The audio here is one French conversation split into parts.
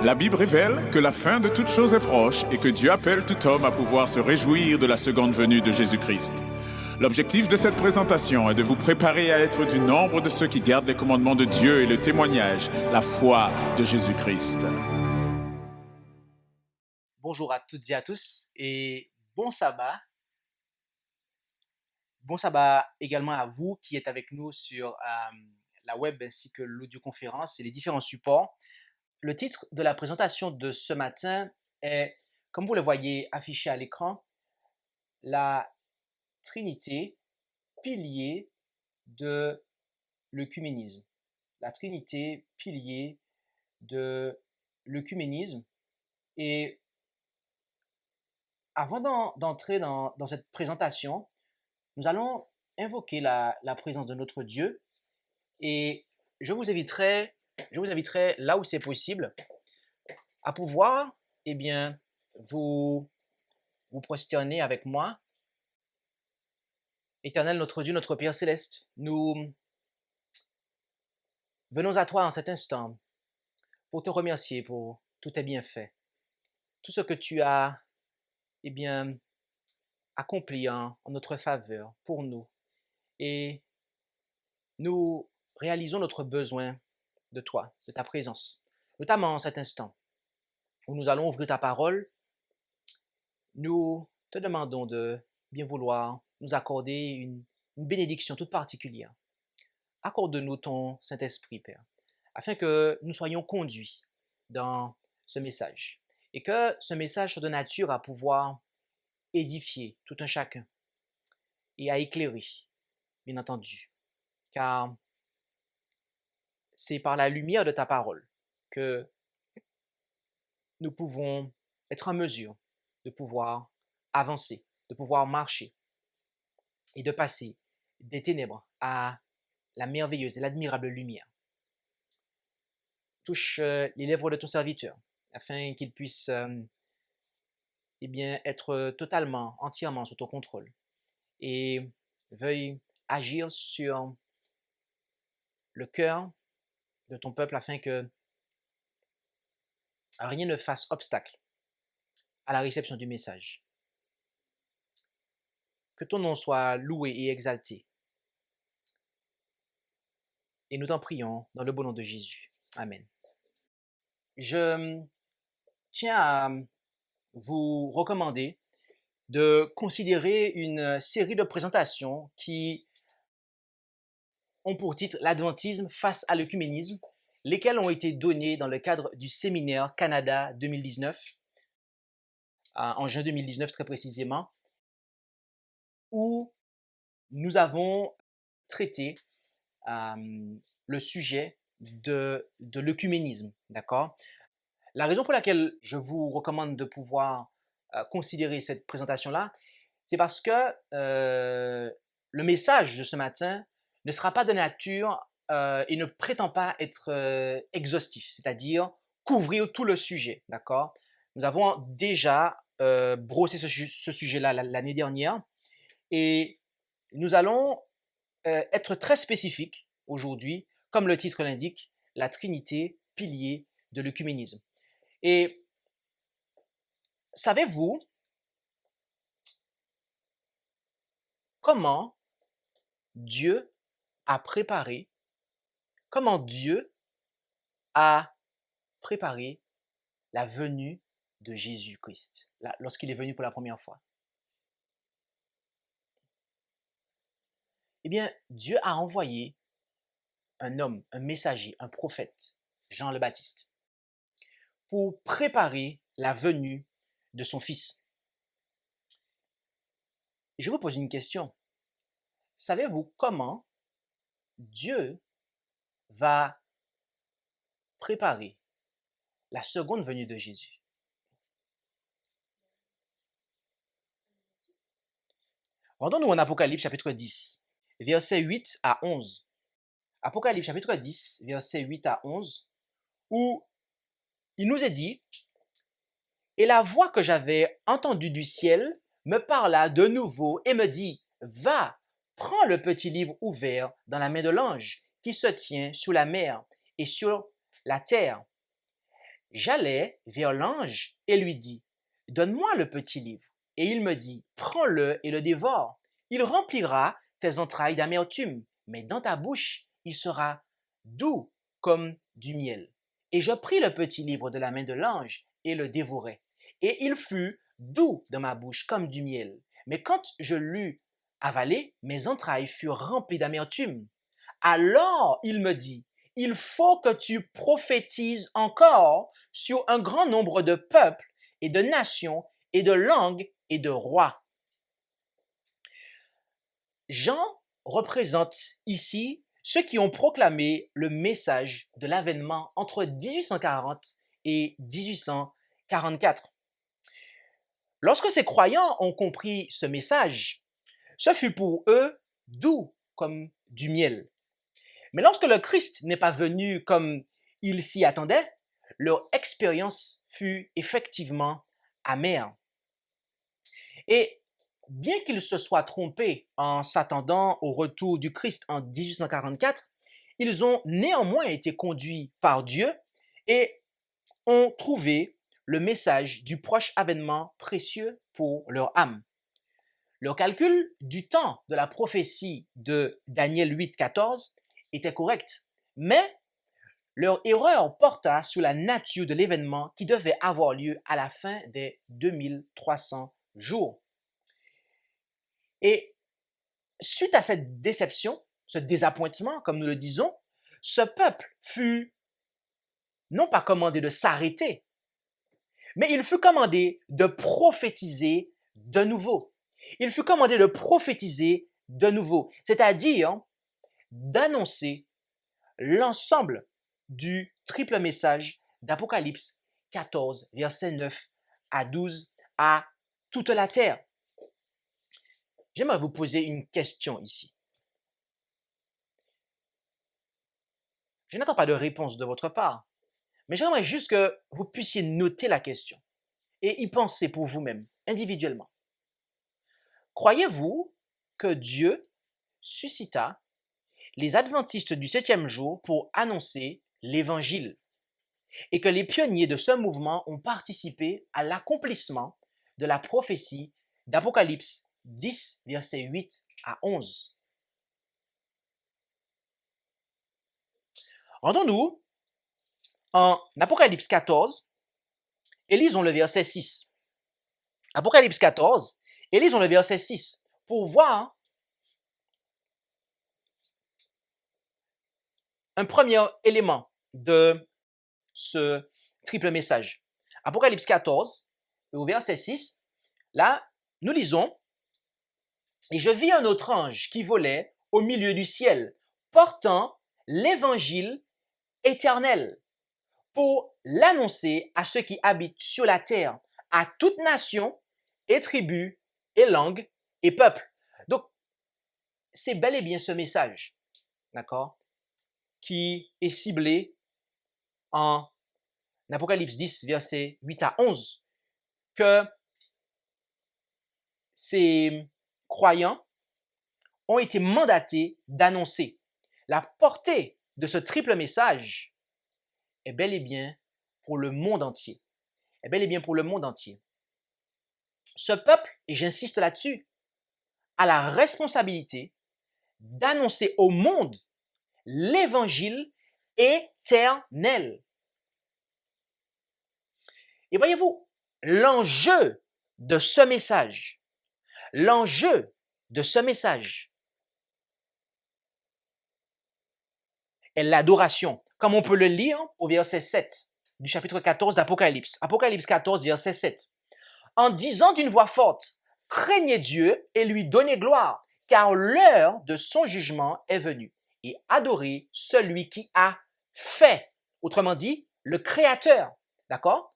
La Bible révèle que la fin de toute chose est proche et que Dieu appelle tout homme à pouvoir se réjouir de la seconde venue de Jésus-Christ. L'objectif de cette présentation est de vous préparer à être du nombre de ceux qui gardent les commandements de Dieu et le témoignage, la foi de Jésus-Christ. Bonjour à toutes et à tous et bon sabbat. Bon sabbat également à vous qui êtes avec nous sur la web ainsi que l'audioconférence et les différents supports. Le titre de la présentation de ce matin est, comme vous le voyez affiché à l'écran, la Trinité, pilier de l'œcuménisme. La Trinité, pilier de l'œcuménisme. Et avant d'entrer dans cette présentation, nous allons invoquer la présence de notre Dieu et je vous inviterai là où c'est possible à pouvoir vous prosterner avec moi. Éternel notre Dieu, notre Père céleste, nous venons à toi en cet instant pour te remercier pour tous tes bienfaits, tout ce que tu as accompli en notre faveur pour nous. Et nous réalisons notre besoin de toi, de ta présence, notamment en cet instant où nous allons ouvrir ta parole. Nous te demandons de bien vouloir nous accorder une bénédiction toute particulière. Accorde-nous ton Saint-Esprit, Père, afin que nous soyons conduits dans ce message et que ce message soit de nature à pouvoir édifier tout un chacun et à éclairer, bien entendu, car c'est par la lumière de ta parole que nous pouvons être en mesure de pouvoir avancer, de pouvoir marcher et de passer des ténèbres à la merveilleuse et l'admirable lumière. Touche les lèvres de ton serviteur afin qu'il puisse être totalement, entièrement sous ton contrôle et veuille agir sur le cœur de ton peuple afin que rien ne fasse obstacle à la réception du message. Que ton nom soit loué et exalté. Et nous t'en prions dans le beau nom de Jésus. Amen. Je tiens à vous recommander de considérer une série de présentations qui ont pour titre l'Adventisme face à l'œcuménisme, lesquelles ont été données dans le cadre du séminaire Canada 2019, en juin 2019 très précisément, où nous avons traité le sujet de l'œcuménisme, d'accord? La raison pour laquelle je vous recommande de pouvoir considérer cette présentation-là, c'est parce que le message de ce matin ne sera pas de nature et ne prétend pas être exhaustif, c'est-à-dire couvrir tout le sujet, d'accord? Nous avons déjà brossé ce sujet-là l'année dernière et nous allons être très spécifiques aujourd'hui, comme le titre l'indique, la Trinité, pilier de l'œcuménisme. Et savez-vous comment Dieu a préparé la venue de Jésus-Christ lorsqu'il est venu pour la première fois? Eh bien, Dieu a envoyé un homme, un messager, un prophète, Jean le Baptiste, pour préparer la venue de son fils. Et je vous pose une question. Savez-vous comment Dieu va préparer la seconde venue de Jésus? Rendons-nous en Apocalypse chapitre 10, versets 8 à 11. Apocalypse chapitre 10, versets 8 à 11, où il nous est dit « Et la voix que j'avais entendue du ciel me parla de nouveau et me dit « Va, prends le petit livre ouvert dans la main de l'ange qui se tient sur la mer et sur la terre. » j'allai vers l'ange et lui dis, donne-moi le petit livre. Et il me dit, prends-le et le dévore. Il remplira tes entrailles d'amertume, mais dans ta bouche, il sera doux comme du miel. Et je pris le petit livre de la main de l'ange et le dévorai. Et il fut doux dans ma bouche comme du miel. Mais quand je l'eus avalé, mes entrailles furent remplies d'amertume. Alors il me dit, il faut que tu prophétises encore sur un grand nombre de peuples et de nations et de langues et de rois. Jean représente ici ceux qui ont proclamé le message de l'avènement entre 1840 et 1844. Lorsque ces croyants ont compris ce message, ce fut pour eux doux comme du miel. Mais lorsque le Christ n'est pas venu comme ils s'y attendaient, leur expérience fut effectivement amère. Et bien qu'ils se soient trompés en s'attendant au retour du Christ en 1844, ils ont néanmoins été conduits par Dieu et ont trouvé le message du proche avènement précieux pour leur âme. Leur calcul du temps de la prophétie de Daniel 8, 14 était correct, mais leur erreur porta sur la nature de l'événement qui devait avoir lieu à la fin des 2300 jours. Et suite à cette déception, ce désappointement, comme nous le disons, ce peuple fut non pas commandé de s'arrêter, mais il fut commandé de prophétiser de nouveau. Il fut commandé de prophétiser de nouveau, c'est-à-dire d'annoncer l'ensemble du triple message d'Apocalypse 14, versets 9 à 12 à toute la terre. J'aimerais vous poser une question ici. Je n'attends pas de réponse de votre part, mais j'aimerais juste que vous puissiez noter la question et y penser pour vous-même, individuellement. Croyez-vous que Dieu suscita les adventistes du 7e jour pour annoncer l'Évangile et que les pionniers de ce mouvement ont participé à l'accomplissement de la prophétie d'Apocalypse 10, versets 8 à 11. Rendons-nous en Apocalypse 14 et lisons le verset 6. Apocalypse 14 et lisons le verset 6 pour voir un premier élément de ce triple message. Apocalypse 14, au verset 6, là, nous lisons, « Et je vis un autre ange qui volait au milieu du ciel, portant l'évangile éternel, pour l'annoncer à ceux qui habitent sur la terre, à toute nation et tribu et langue et peuple. » Donc, c'est bel et bien ce message, d'accord, qui est ciblé en Apocalypse 10, versets 8 à 11, que ces croyants ont été mandatés d'annoncer. La portée de ce triple message est bel et bien pour le monde entier. Est bel et bien pour le monde entier. Ce peuple, et j'insiste là-dessus, a la responsabilité d'annoncer au monde l'évangile éternel. Et voyez-vous, l'enjeu de ce message est l'adoration, comme on peut le lire au verset 7 du chapitre 14 d'Apocalypse. Apocalypse 14, verset 7. En disant d'une voix forte, craignez Dieu et lui donnez gloire, car l'heure de son jugement est venue, et adorez celui qui a fait, autrement dit, le Créateur, d'accord?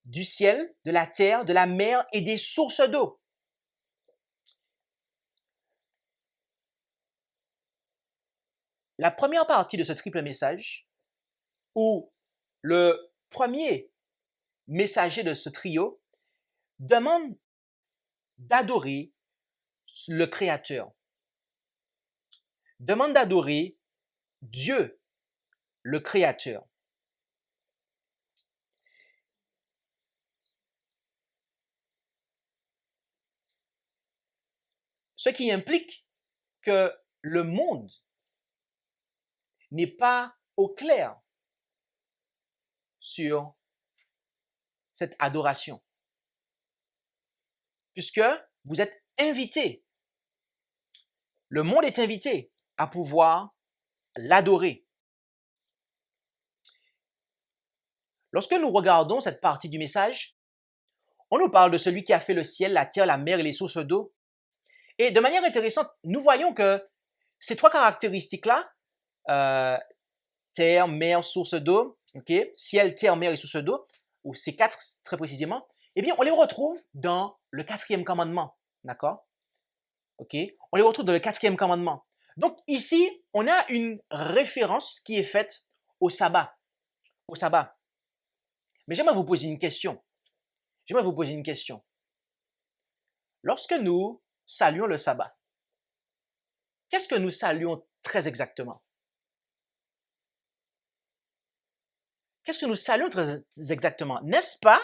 Du ciel, de la terre, de la mer et des sources d'eau. La première partie de ce triple message, où le premier messager de ce trio demande d'adorer le Créateur, demande d'adorer Dieu, le Créateur. Ce qui implique que le monde n'est pas au clair sur cette adoration, puisque vous êtes invités, le monde est invité à pouvoir l'adorer. Lorsque nous regardons cette partie du message, on nous parle de celui qui a fait le ciel, la terre, la mer et les sources d'eau. Et de manière intéressante, nous voyons que ces trois caractéristiques-là, terre, mer, source d'eau, ciel, terre, mer et source d'eau, ou ces quatre très précisément, eh bien, on les retrouve dans le 4e commandement, d'accord? On les retrouve dans le 4e commandement. Donc ici, on a une référence qui est faite au sabbat, Mais j'aimerais vous poser une question. Lorsque nous saluons le sabbat, qu'est-ce que nous saluons très exactement? N'est-ce pas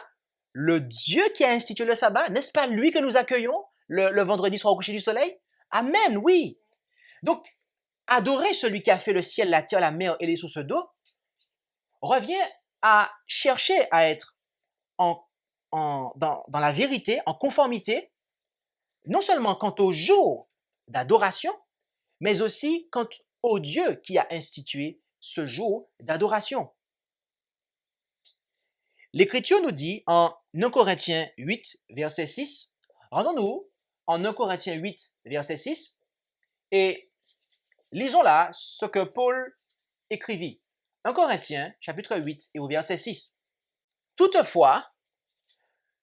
le Dieu qui a institué le sabbat? N'est-ce pas lui que nous accueillons le vendredi soir au coucher du soleil? Amen, oui. Donc, adorer celui qui a fait le ciel, la terre, la mer et les sources d'eau revient à chercher à être dans la vérité, en conformité, non seulement quant au jour d'adoration, mais aussi quant au Dieu qui a institué ce jour d'adoration. L'Écriture nous dit en 1 Corinthiens 8, verset 6, rendons-nous en 1 Corinthiens 8, verset 6, et lisons là ce que Paul écrivit. 1 Corinthiens, chapitre 8, et au verset 6. Toutefois,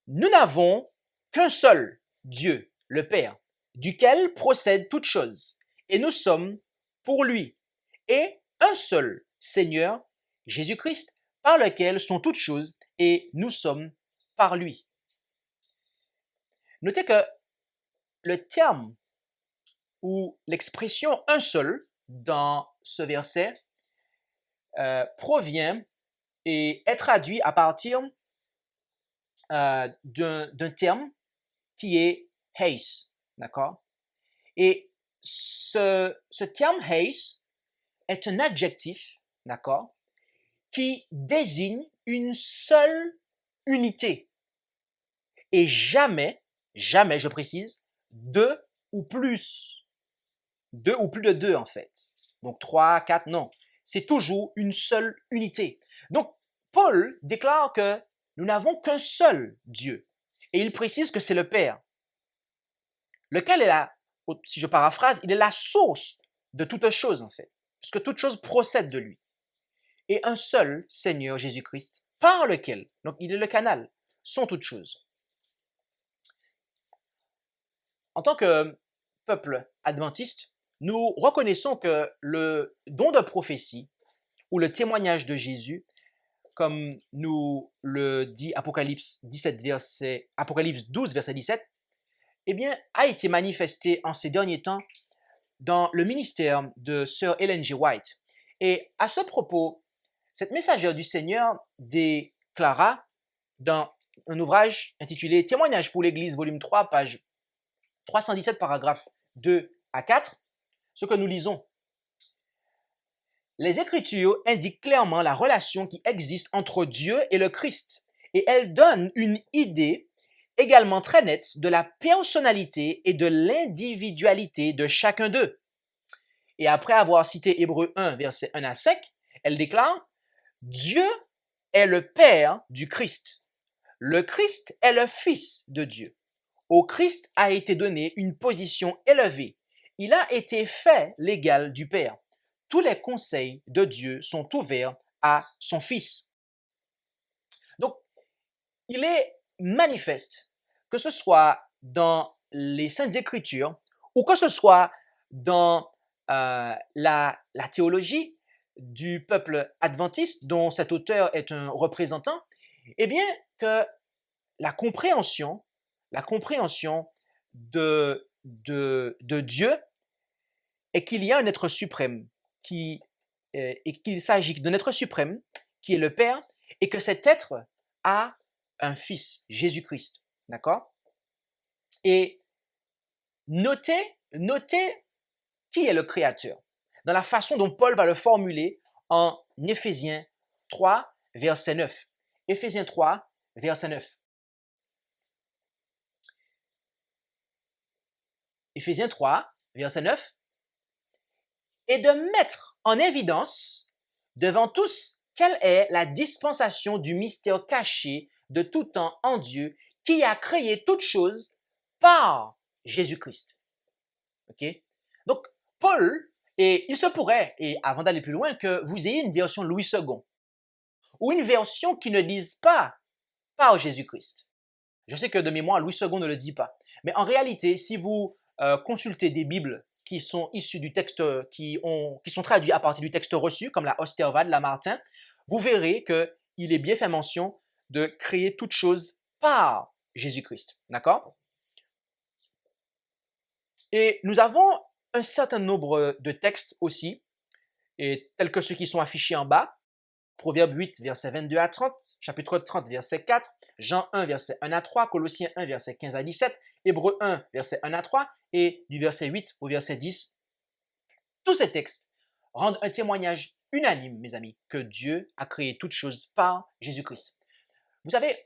nous n'avons qu'un seul Dieu, le Père, duquel procèdent toutes choses, et nous sommes pour lui, et un seul Seigneur, Jésus-Christ, par lequel sont toutes choses, et nous sommes par lui. Notez que le terme ou l'expression un seul dans ce verset provient et est traduit à partir d'un terme qui est heis, d'accord? Et ce terme heis est un adjectif, d'accord, qui désigne une seule unité et jamais, je précise, deux ou plus de deux en fait. Donc 3, 4, non. C'est toujours une seule unité. Donc Paul déclare que nous n'avons qu'un seul Dieu. Et il précise que c'est le Père, lequel est si je paraphrase, il est la source de toute chose en fait, puisque toute chose procède de lui. Et un seul Seigneur Jésus-Christ, par lequel, donc il est le canal, sont toutes choses. En tant que peuple adventiste, nous reconnaissons que le don de prophétie ou le témoignage de Jésus, comme nous le dit Apocalypse 12, verset 17, eh bien, a été manifesté en ces derniers temps dans le ministère de Sir Ellen G. White. Et à ce propos, cette messagère du Seigneur déclara dans un ouvrage intitulé Témoignage pour l'Église, volume 3, page 317, paragraphes 2 à 4, ce que nous lisons. Les Écritures indiquent clairement la relation qui existe entre Dieu et le Christ, et elles donnent une idée également très nette de la personnalité et de l'individualité de chacun d'eux. Et après avoir cité Hébreux 1, versets 1 à 5, elle déclare « Dieu est le Père du Christ. Le Christ est le Fils de Dieu. Au Christ a été donné une position élevée. Il a été fait l'égal du Père. Tous les conseils de Dieu sont ouverts à son Fils. » Donc, il est manifeste, que ce soit dans les Saintes Écritures ou que ce soit dans la théologie du peuple adventiste dont cet auteur est un représentant, eh bien que la compréhension de Dieu est qu'il y a un être suprême et qu'il s'agit d'un être suprême qui est le Père et que cet être a un fils, Jésus-Christ, d'accord? Et notez notez qui est le Créateur dans la façon dont Paul va le formuler en Éphésiens 3, verset 9. Éphésiens 3, verset 9. Éphésiens 3, verset 9. Et de mettre en évidence devant tous quelle est la dispensation du mystère caché de tout temps en Dieu qui a créé toutes choses par Jésus-Christ. OK? Donc, Paul, et il se pourrait, et avant d'aller plus loin, que vous ayez une version Louis II ou une version qui ne dise pas par Jésus-Christ. Je sais que de mémoire, Louis II ne le dit pas. Mais en réalité, si vous consultez des Bibles qui sont issues du texte, qui sont traduits à partir du texte reçu, comme la Osterwald, la Martin, vous verrez qu'il est bien fait mention de créer toutes choses par Jésus-Christ. D'accord? Et nous avons un certain nombre de textes aussi, et tels que ceux qui sont affichés en bas. Proverbe 8, versets 22 à 30, chapitre 30, verset 4, Jean 1, verset 1 à 3, Colossiens 1, verset 15 à 17, Hébreux 1, verset 1 à 3, et du verset 8 au verset 10. Tous ces textes rendent un témoignage unanime, mes amis, que Dieu a créé toutes choses par Jésus-Christ. Vous savez,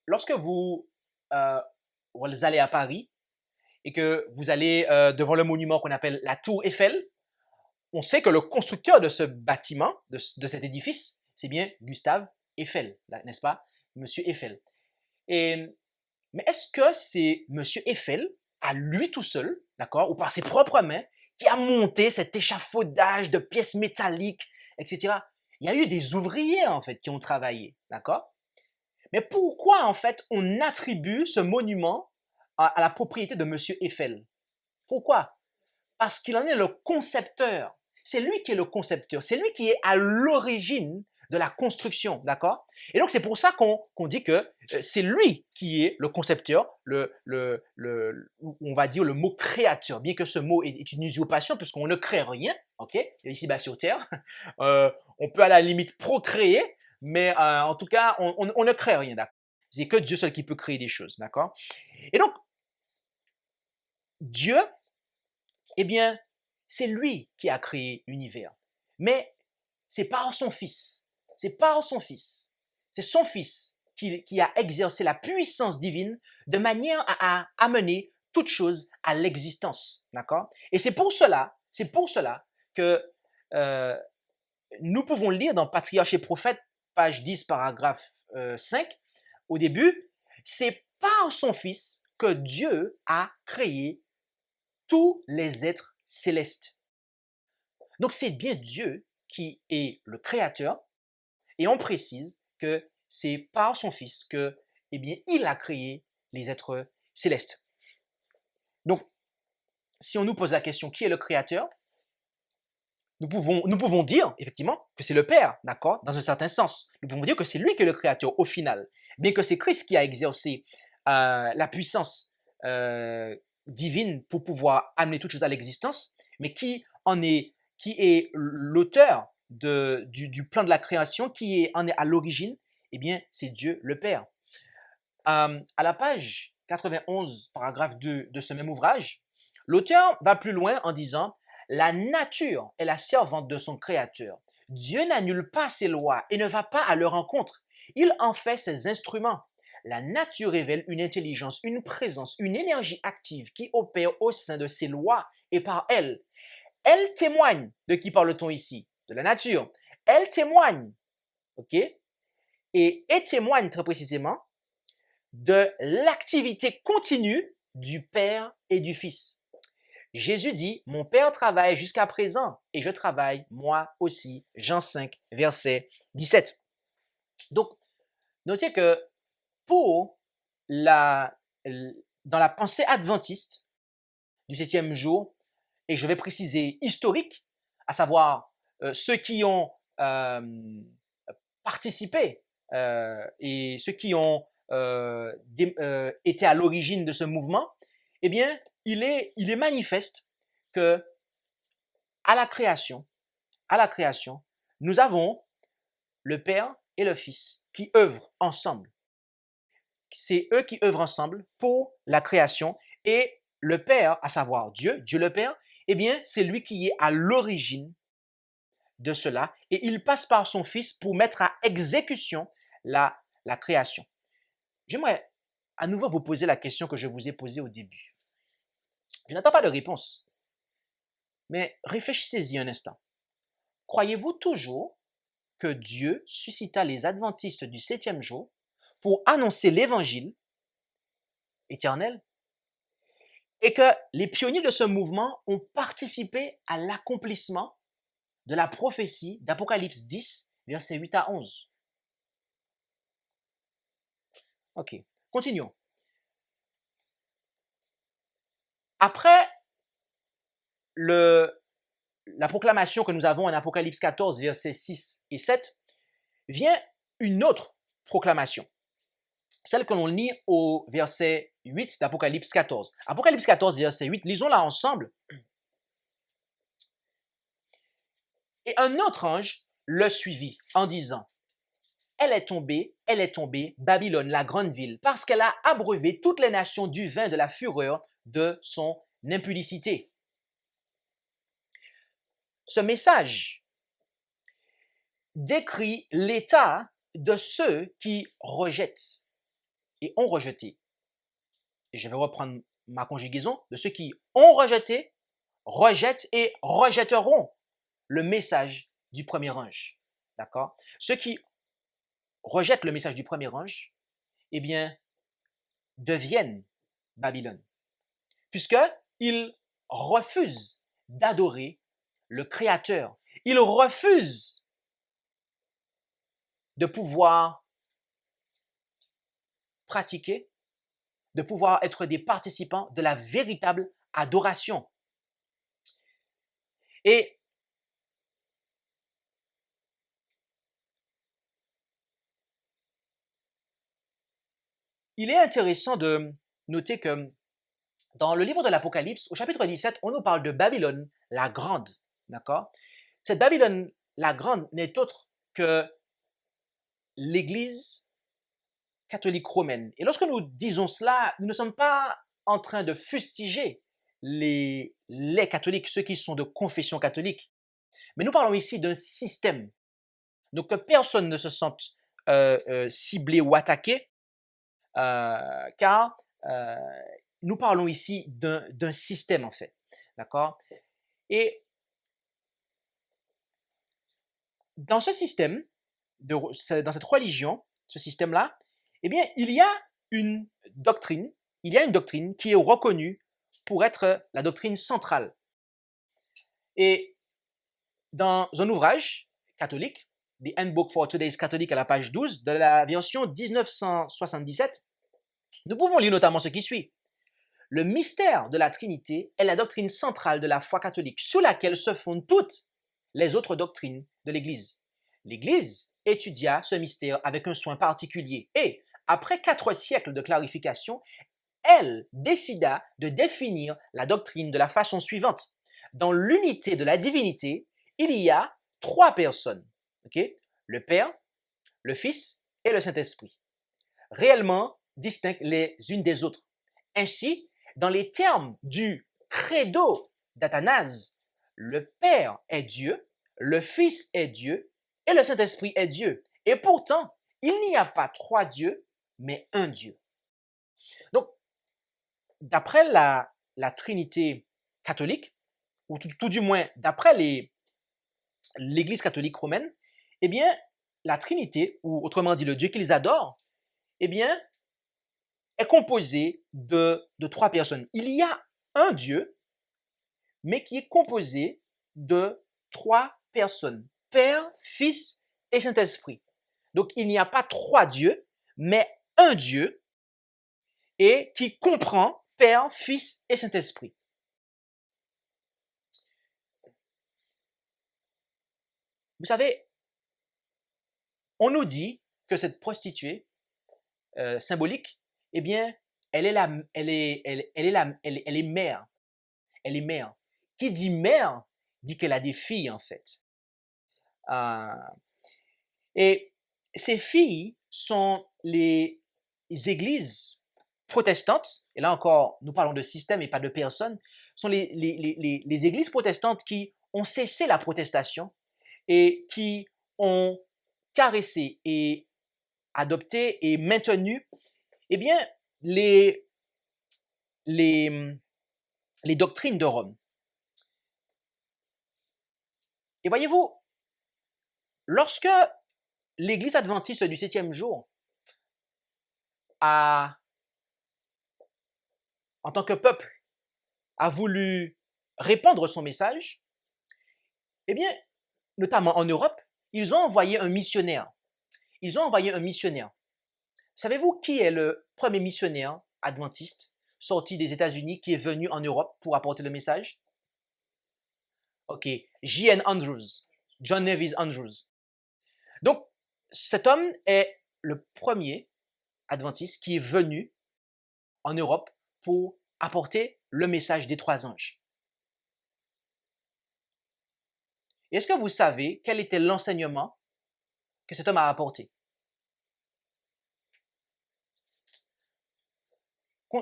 lorsque vous allez à Paris et que vous allez devant le monument qu'on appelle la Tour Eiffel, on sait que le constructeur de ce bâtiment, de cet édifice, c'est bien Gustave Eiffel, n'est-ce pas? Monsieur Eiffel. Mais est-ce que c'est Monsieur Eiffel, à lui tout seul, d'accord, ou par ses propres mains, qui a monté cet échafaudage de pièces métalliques, etc.? Il y a eu des ouvriers, en fait, qui ont travaillé, d'accord? Mais pourquoi, en fait, on attribue ce monument à la propriété de Monsieur Eiffel? Pourquoi? Parce qu'il en est le concepteur. C'est lui qui est le concepteur. C'est lui qui est à l'origine de la construction, d'accord? Et donc, c'est pour ça qu'on dit que c'est lui qui est le concepteur, on va dire le mot créateur, bien que ce mot est une usurpation, puisqu'on ne crée rien, ok? Ici-bas sur Terre. On peut à la limite procréer, mais en tout cas, on ne crée rien, d'accord? C'est que Dieu seul qui peut créer des choses, d'accord? Et donc, Dieu, eh bien, c'est lui qui a créé l'univers. Mais c'est par son Fils. C'est par son Fils. C'est son Fils qui a exercé la puissance divine de manière à amener toute chose à l'existence. D'accord? Et c'est pour cela que nous pouvons lire dans Patriarches et Prophètes, page 10, paragraphe 5, au début, c'est par son Fils que Dieu a créé tous les êtres célestes. Donc c'est bien Dieu qui est le créateur, et on précise que c'est par son Fils que, eh bien, il a créé les êtres célestes. Donc, si on nous pose la question qui est le créateur, nous pouvons dire effectivement que c'est le Père, d'accord, dans un certain sens. Nous pouvons dire que c'est lui qui est le créateur au final, bien que c'est Christ qui a exercé la puissance divine pour pouvoir amener toute chose à l'existence, mais qui est l'auteur du plan de la création, en est à l'origine, eh bien, c'est Dieu le Père. À la page 91, paragraphe 2 de ce même ouvrage, l'auteur va plus loin en disant « La nature est la servante de son Créateur. Dieu n'annule pas ses lois et ne va pas à leur rencontre. Il en fait ses instruments. La nature révèle une intelligence, une présence, une énergie active qui opère au sein de ses lois et par elles. Elle témoigne, de qui parle-t-on ici? De la nature. Elle témoigne, ok? Et témoigne très précisément de l'activité continue du Père et du Fils. Jésus dit, mon Père travaille jusqu'à présent et je travaille moi aussi. Jean 5, verset 17. Donc, notez que dans la pensée adventiste du 7e jour, et je vais préciser historique, à savoir ceux qui ont participé et ceux qui ont été à l'origine de ce mouvement, eh bien, il est manifeste que à la création, nous avons le Père et le Fils qui œuvrent ensemble. C'est eux qui œuvrent ensemble pour la création et le Père, à savoir Dieu, Dieu le Père, eh bien, c'est lui qui est à l'origine de cela et il passe par son Fils pour mettre à exécution la création. J'aimerais à nouveau vous poser la question que je vous ai posée au début. Je n'attends pas de réponse, mais réfléchissez-y un instant. Croyez-vous toujours que Dieu suscita les adventistes du septième jour pour annoncer l'évangile éternel et que les pionniers de ce mouvement ont participé à l'accomplissement de la prophétie d'Apocalypse 10, versets 8 à 11? Ok, continuons. Après la proclamation que nous avons en Apocalypse 14, versets 6 et 7, vient une autre proclamation, celle que l'on lit au verset 8 d'Apocalypse 14. Apocalypse 14, verset 8, lisons-la ensemble. Et un autre ange le suivit en disant, elle est tombée, Babylone, la grande ville, parce qu'elle a abreuvé toutes les nations du vin de la fureur de son impudicité. Ce message décrit l'état de ceux qui rejettent et ont rejeté. Et je vais reprendre ma conjugaison, de ceux qui ont rejeté, rejettent et rejetteront le message du premier ange. D'accord? Ceux qui rejettent le message du premier ange, eh bien, deviennent Babylone, puisqu'ils refusent d'adorer le Créateur. Ils refusent de pouvoir pratiquer, de pouvoir être des participants de la véritable adoration. Et il est intéressant de noter que dans le livre de l'Apocalypse, au chapitre 17, on nous parle de Babylone la Grande. D'accord? Cette Babylone la Grande n'est autre que l'Église catholique romaine. Et lorsque nous disons cela, nous ne sommes pas en train de fustiger les catholiques, ceux qui sont de confession catholique, mais nous parlons ici d'un système. Donc que personne ne se sente ciblé ou attaqué, car nous parlons ici d'un système en fait. D'accord? Et dans ce système, dans cette religion, ce système-là, eh bien, il y a une doctrine qui est reconnue pour être la doctrine centrale. Et dans un ouvrage catholique, The Handbook for Today's Catholic à la page 12 de la version 1977, nous pouvons lire notamment ce qui suit. Le mystère de la Trinité est la doctrine centrale de la foi catholique, sur laquelle se fondent toutes les autres doctrines de l'Église. L'Église étudia ce mystère avec un soin particulier et, après 4 siècles de clarification, elle décida de définir la doctrine de la façon suivante. Dans l'unité de la divinité, il y a 3 personnes, okay? Le Père, le Fils et le Saint-Esprit, réellement distinctes les unes des autres. Ainsi, dans les termes du credo d'Athanase, le Père est Dieu, le Fils est Dieu et le Saint-Esprit est Dieu. Et pourtant, il n'y a pas 3 dieux, mais un Dieu. Donc, d'après la Trinité catholique, ou tout du moins d'après l'Église catholique romaine, eh bien, la Trinité, ou autrement dit le Dieu qu'ils adorent, eh bien, est composé de 3 personnes. Il y a un Dieu, mais qui est composé de 3 personnes, Père, Fils et Saint-Esprit. Donc, il n'y a pas 3 dieux, mais un Dieu, et qui comprend Père, Fils et Saint-Esprit. Vous savez, on nous dit que cette prostituée symbolique, eh bien, elle est mère. Elle est mère. Qui dit mère dit qu'elle a des filles, en fait. Et ces filles sont les églises protestantes, et là encore, nous parlons de système et pas de personnes, sont les églises protestantes qui ont cessé la protestation et qui ont caressé et adopté et maintenu, eh bien, les, les, les doctrines de Rome. Et voyez-vous, lorsque l'Église adventiste du 7e jour a, en tant que peuple, a voulu répandre son message, eh bien, notamment en Europe, ils ont envoyé un missionnaire. Ils ont envoyé un missionnaire. Savez-vous qui est le premier missionnaire adventiste sorti des États-Unis qui est venu en Europe pour apporter le message? Ok, J.N. Andrews, John Nevis Andrews. Donc, cet homme est le premier adventiste qui est venu en Europe pour apporter le message des 3 anges. Est-ce que vous savez quel était l'enseignement que cet homme a apporté?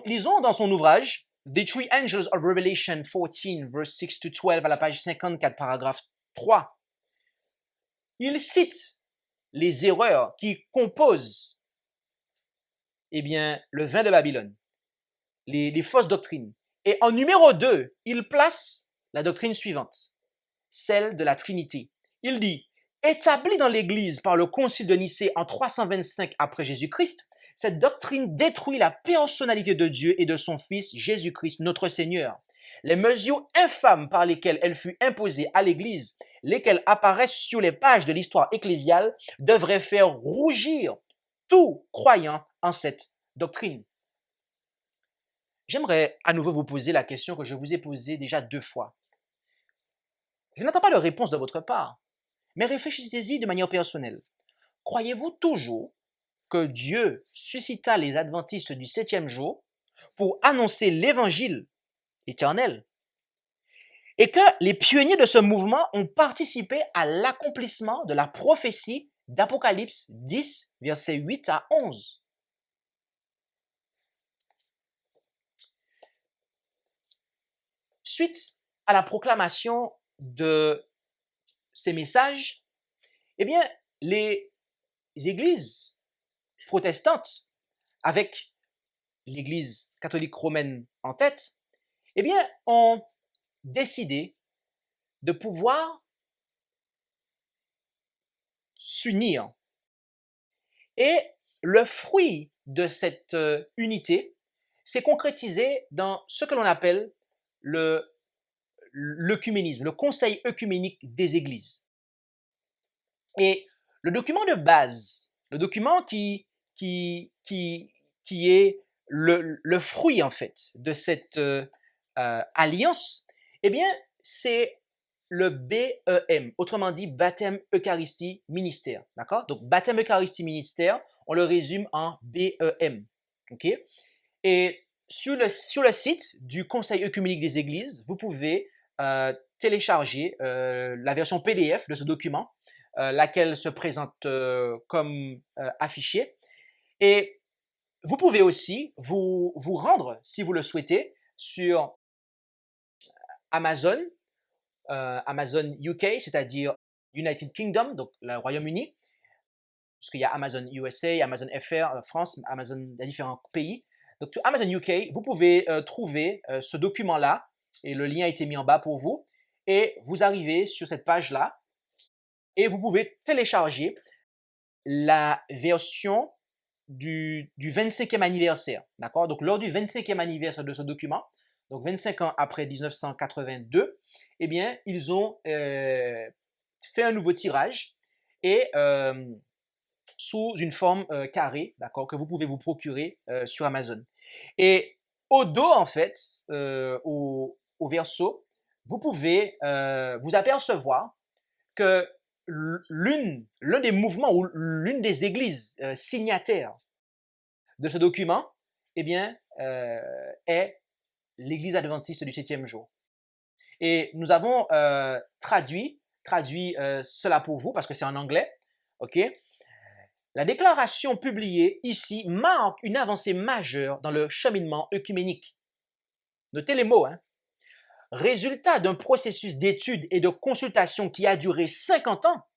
Lisons dans son ouvrage The Three Angels of Revelation 14, verse 6 to 12, à la page 54, paragraphe 3. Il cite les erreurs qui composent le vin de Babylone, les fausses doctrines. Et en numéro 2, il place la doctrine suivante, celle de la Trinité. Il dit, établie dans l'Église par le concile de Nicée en 325 après Jésus-Christ, cette doctrine détruit la personnalité de Dieu et de son Fils Jésus-Christ, notre Seigneur. Les mesures infâmes par lesquelles elle fut imposée à l'Église, lesquelles apparaissent sur les pages de l'histoire ecclésiale, devraient faire rougir tout croyant en cette doctrine. J'aimerais à nouveau vous poser la question que je vous ai posée déjà 2 fois. Je n'attends pas de réponse de votre part, mais réfléchissez-y de manière personnelle. Croyez-vous toujours que Dieu suscita les adventistes du 7e jour pour annoncer l'évangile éternel et que les pionniers de ce mouvement ont participé à l'accomplissement de la prophétie d'Apocalypse 10, versets 8 à 11? Suite à la proclamation de ces messages, eh bien, les églises protestantes, avec l'Église catholique romaine en tête, eh bien, ont décidé de pouvoir s'unir. Et le fruit de cette unité s'est concrétisé dans ce que l'on appelle l'œcuménisme, le Conseil œcuménique des Églises. Et le document de base, le document qui est le fruit en fait de cette alliance, eh bien, c'est le BEM, autrement dit baptême, Eucharistie, ministère. D'accord? Donc, baptême, Eucharistie, ministère, on le résume en BEM. OK? Et sur le site du Conseil œcuménique des Églises, vous pouvez télécharger la version PDF de ce document, laquelle se présente comme affichée. Et vous pouvez aussi vous rendre, si vous le souhaitez, sur Amazon, Amazon UK, c'est-à-dire United Kingdom, donc le Royaume-Uni, parce qu'il y a Amazon USA, Amazon FR, France, Amazon dans différents pays. Donc, sur Amazon UK, vous pouvez trouver ce document-là, et le lien a été mis en bas pour vous, et vous arrivez sur cette page-là, et vous pouvez télécharger la version du 25e anniversaire, d'accord? Donc, lors du 25e anniversaire de ce document, donc 25 ans après 1982, eh bien, ils ont fait un nouveau tirage et sous une forme carrée, d'accord, que vous pouvez vous procurer sur Amazon. Et au dos, en fait, au verso, vous pouvez vous apercevoir que l'un des mouvements ou l'une des églises signataires de ce document, eh bien, est l'Église adventiste du 7e jour. Et nous avons traduit cela pour vous parce que c'est en anglais, ok? La déclaration publiée ici marque une avancée majeure dans le cheminement œcuménique. Notez les mots, hein. Résultat d'un processus d'étude et de consultation qui a duré 50 ans,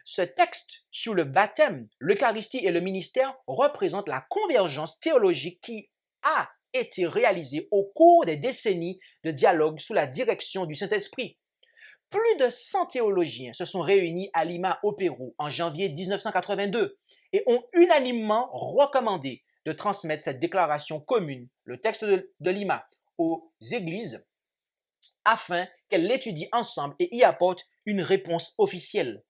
ce texte sur le baptême, l'Eucharistie et le ministère représente la convergence théologique qui a été réalisée au cours des décennies de dialogue sous la direction du Saint-Esprit. Plus de 100 théologiens se sont réunis à Lima au Pérou en janvier 1982 et ont unanimement recommandé de transmettre cette déclaration commune, le texte de Lima, aux églises afin qu'elles l'étudient ensemble et y apportent une réponse officielle.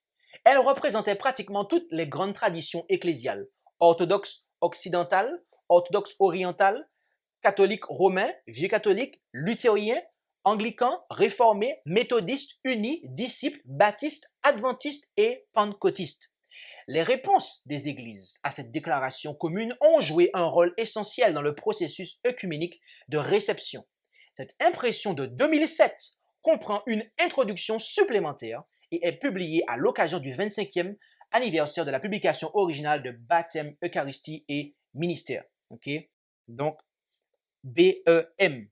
Elle représentait pratiquement toutes les grandes traditions ecclésiales, orthodoxe occidentale, orthodoxe orientale, catholique romain, vieux catholique, luthérien, anglican, réformé, méthodiste, uni, disciple, baptiste, adventiste et pentecôtiste. Les réponses des églises à cette déclaration commune ont joué un rôle essentiel dans le processus œcuménique de réception. Cette impression de 2007 comprend une introduction supplémentaire et est publiée à l'occasion du 25e anniversaire de la publication originale de Baptême, Eucharistie et Ministère. Okay? Donc, BEM.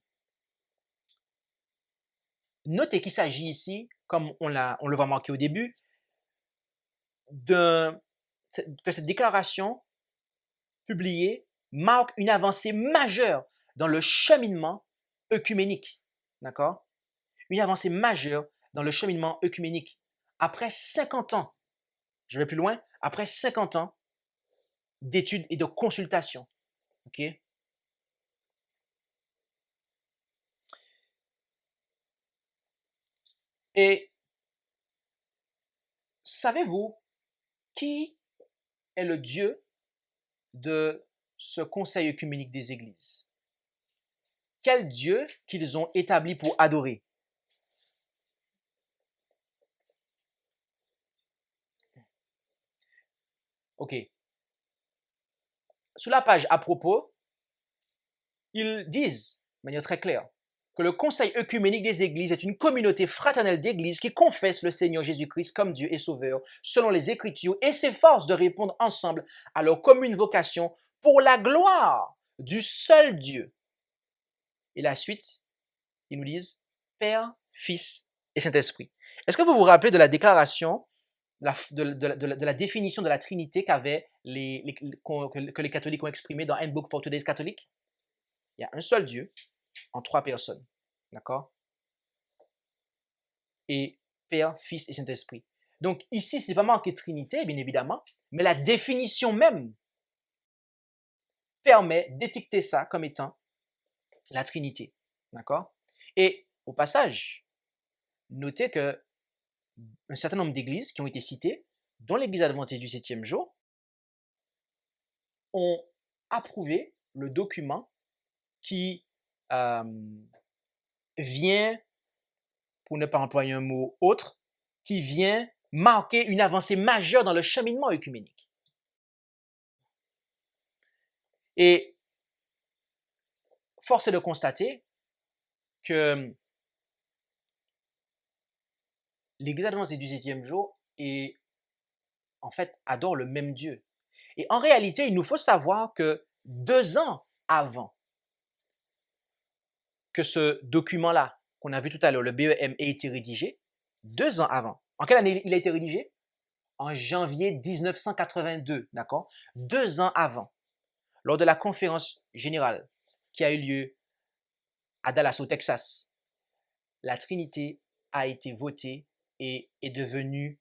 Notez qu'il s'agit ici, comme on le voit marqué au début, que cette déclaration publiée marque une avancée majeure dans le cheminement œcuménique. D'accord? Une avancée majeure dans le cheminement œcuménique. Après 50 ans, je vais plus loin, après 50 ans d'études et de consultations. OK? Et savez-vous qui est le Dieu de ce conseil œcuménique des églises? Quel Dieu qu'ils ont établi pour adorer? OK. Sous la page à propos, ils disent de manière très claire que le conseil œcuménique des églises est une communauté fraternelle d'églises qui confesse le Seigneur Jésus-Christ comme Dieu et Sauveur selon les Écritures et s'efforce de répondre ensemble à leur commune vocation pour la gloire du seul Dieu. Et la suite, ils nous disent Père, Fils et Saint-Esprit. Est-ce que vous vous rappelez de la déclaration, de la définition de la Trinité que les catholiques ont exprimée dans Handbook for Today's Catholic? Il y a un seul Dieu en 3 personnes. D'accord? Et Père, Fils et Saint-Esprit. Donc ici, ce n'est pas marqué Trinité, bien évidemment, mais la définition même permet d'étiqueter ça comme étant la Trinité. D'accord? Et au passage, notez que un certain nombre d'églises qui ont été citées, dont l'Église adventiste du 7e jour, ont approuvé le document qui vient, pour ne pas employer un mot autre, qui vient marquer une avancée majeure dans le cheminement œcuménique. Et force est de constater que l'Église adventiste du 7e jour en fait, adore le même Dieu. Et en réalité, il nous faut savoir que 2 ans avant que ce document-là, qu'on a vu tout à l'heure, le BEM, ait été rédigé, 2 ans avant. En quelle année il a été rédigé? En janvier 1982, d'accord? 2 ans avant, lors de la conférence générale qui a eu lieu à Dallas, au Texas, la Trinité a été votée et est devenue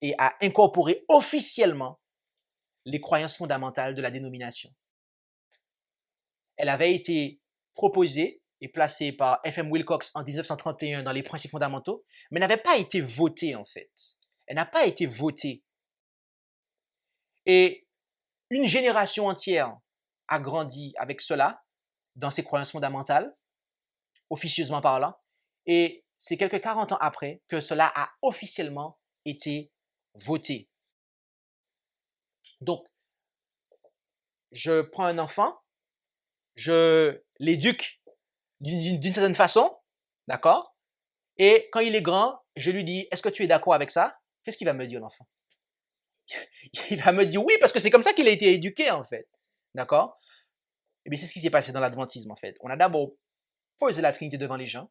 et a incorporé officiellement les croyances fondamentales de la dénomination. Elle avait été proposée et placée par F.M. Wilcox en 1931 dans les principes fondamentaux, mais n'avait pas été votée en fait. Elle n'a pas été votée. Et une génération entière a grandi avec cela dans ses croyances fondamentales, officieusement parlant, et c'est quelques 40 ans après que cela a officiellement été voté. Donc, je prends un enfant, je l'éduque d'une certaine façon, d'accord? Et quand il est grand, je lui dis, est-ce que tu es d'accord avec ça? Qu'est-ce qu'il va me dire, l'enfant? Il va me dire oui, parce que c'est comme ça qu'il a été éduqué, en fait. D'accord? Eh bien, c'est ce qui s'est passé dans l'adventisme, en fait. On a d'abord posé la Trinité devant les gens,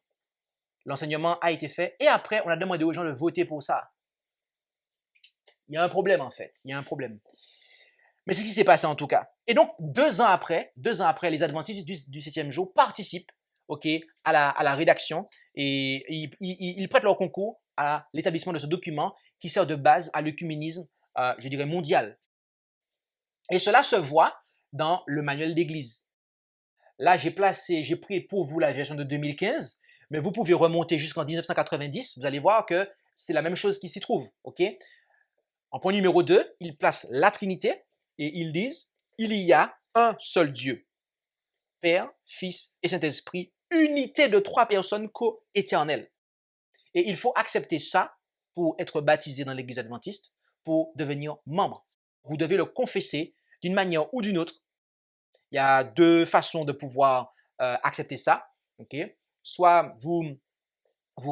l'enseignement a été fait, et après, on a demandé aux gens de voter pour ça. Il y a un problème, en fait. Il y a un problème. Mais c'est ce qui s'est passé, en tout cas. Et donc, 2 ans après, les adventistes du 7e jour participent, ok, à la rédaction et ils prêtent leur concours à l'établissement de ce document qui sert de base à l'œcuménisme, je dirais, mondial. Et cela se voit dans le manuel d'église. Là, j'ai pris pour vous la version de 2015, mais vous pouvez remonter jusqu'en 1990. Vous allez voir que c'est la même chose qui s'y trouve. Ok? En point numéro 2, ils placent la Trinité et ils disent il y a un seul Dieu, Père, Fils et Saint-Esprit, unité de 3 personnes co-éternelles. Et il faut accepter ça pour être baptisé dans l'Église adventiste, pour devenir membre. Vous devez le confesser d'une manière ou d'une autre. Il y a 2 façons de pouvoir accepter ça. Okay? Soit vous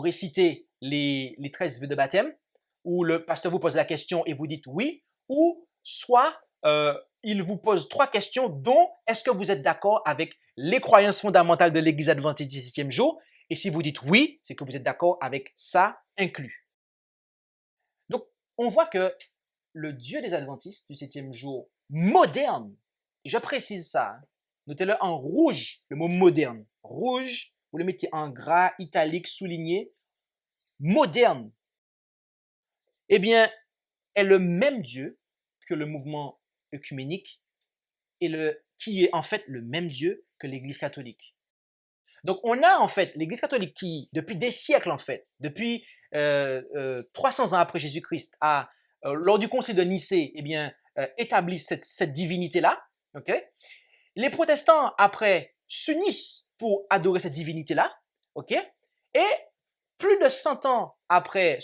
récitez les 13 vœux de baptême, ou le pasteur vous pose la question et vous dites oui, ou soit il vous pose 3 questions, dont est-ce que vous êtes d'accord avec les croyances fondamentales de l'Église adventiste du 7e jour? Et si vous dites oui, c'est que vous êtes d'accord avec ça inclus. Donc, on voit que le Dieu des adventistes du 7e jour moderne, et je précise ça, hein, notez-le en rouge, le mot moderne. Rouge, vous le mettez en gras, italique, souligné, moderne. Eh bien, est le même Dieu que le mouvement œcuménique et qui est en fait le même Dieu que l'Église catholique. Donc, on a en fait l'Église catholique qui, depuis des siècles en fait, depuis 300 ans après Jésus-Christ, lors du concile de Nicée, eh bien, établi cette divinité-là. Okay? Les protestants, après, s'unissent pour adorer cette divinité-là. Okay? Et plus de 100 ans après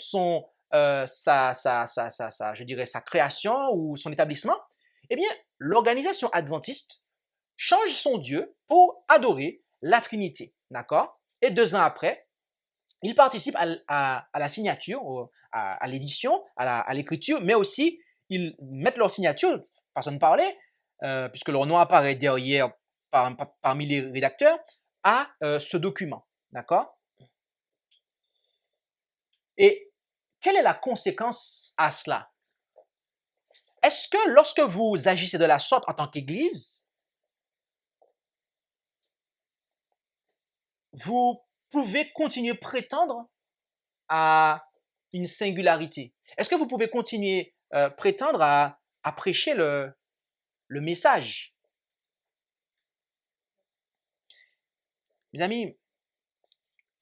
je dirais sa création ou son établissement, eh bien, l'organisation adventiste change son Dieu pour adorer la Trinité. D'accord? Et 2 ans après, ils participent à la signature, à l'édition, à l'écriture, mais aussi ils mettent leur signature, façon de parler, puisque leur nom apparaît derrière parmi les rédacteurs, à ce document. D'accord? Et quelle est la conséquence à cela? Est-ce que lorsque vous agissez de la sorte en tant qu'Église, vous pouvez continuer à prétendre à une singularité? Est-ce que vous pouvez continuer à prétendre à prêcher le message? Mes amis,